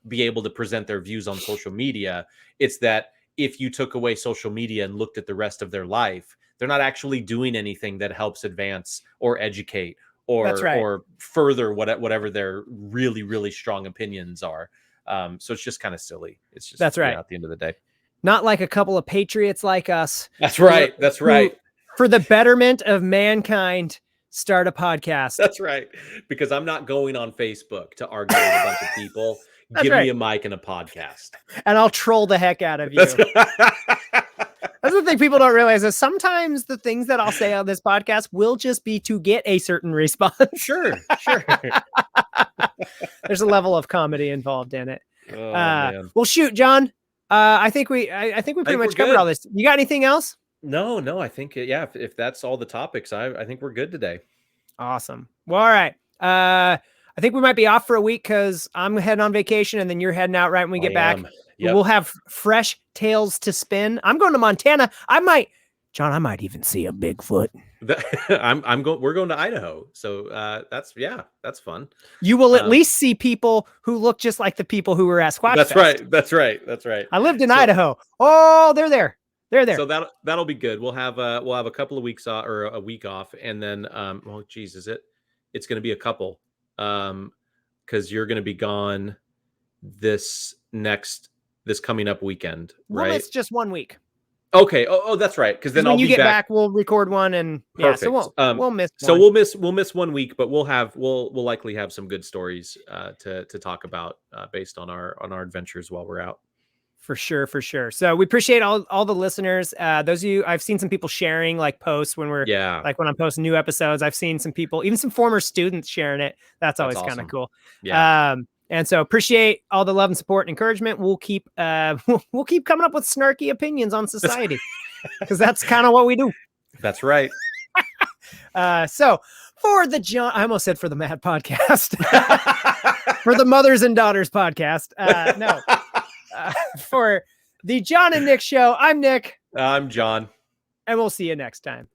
be able to present their views on social media. It's that if you took away social media and looked at the rest of their life, they're not actually doing anything that helps advance or educate or further whatever their really, really strong opinions are. So it's just kind of silly. It's just at the end of the day. Not like a couple of patriots like us. That's right. Who, for the betterment of mankind, start a podcast. That's right. Because I'm not going on Facebook to argue with a bunch of people. Give me a mic and a podcast. And I'll troll the heck out of you. That's the thing people don't realize, is sometimes the things that I'll say on this podcast will just be to get a certain response. Sure. There's a level of comedy involved in it. Oh, man. Well, shoot, John. I think we pretty much covered all this. You got anything else? No. I think if that's all the topics, I think we're good today. Awesome. Well, all right. I think we might be off for a week because I'm heading on vacation, and then you're heading out right when we get back. Yep. We'll have fresh tales to spin. I'm going to Montana. I might even see a Bigfoot. We're going to Idaho. So that's fun. You will at least see people who look just like the people who were at SquatchFest. That's right. I lived in Idaho. Oh, they're there. They're there. So that'll be good. We'll have a couple of weeks off, or a week off, and then well, geez, it's going to be a couple, because you're going to be gone this coming up weekend, right? Well, it's just 1 week. Okay. Oh, that's right. Because then when I'll you be get back. we'll record one, and Perfect. so we'll miss. So one. we'll miss 1 week, but we'll likely have some good stories to talk about based on our adventures while we're out. For sure. So we appreciate all the listeners. Those of you, I've seen some people sharing like posts when we're when I'm posting new episodes. I've seen some people, even some former students sharing it. That's always awesome. kind of cool. Yeah. And so appreciate all the love and support and encouragement. We'll keep we'll keep coming up with snarky opinions on society, because that's kind of what we do. That's right. So for the I almost said for the Mad Podcast, for the Mothers and Daughters Podcast. No. For the Jon and Nick Show, I'm Nick. I'm Jon. And we'll see you next time.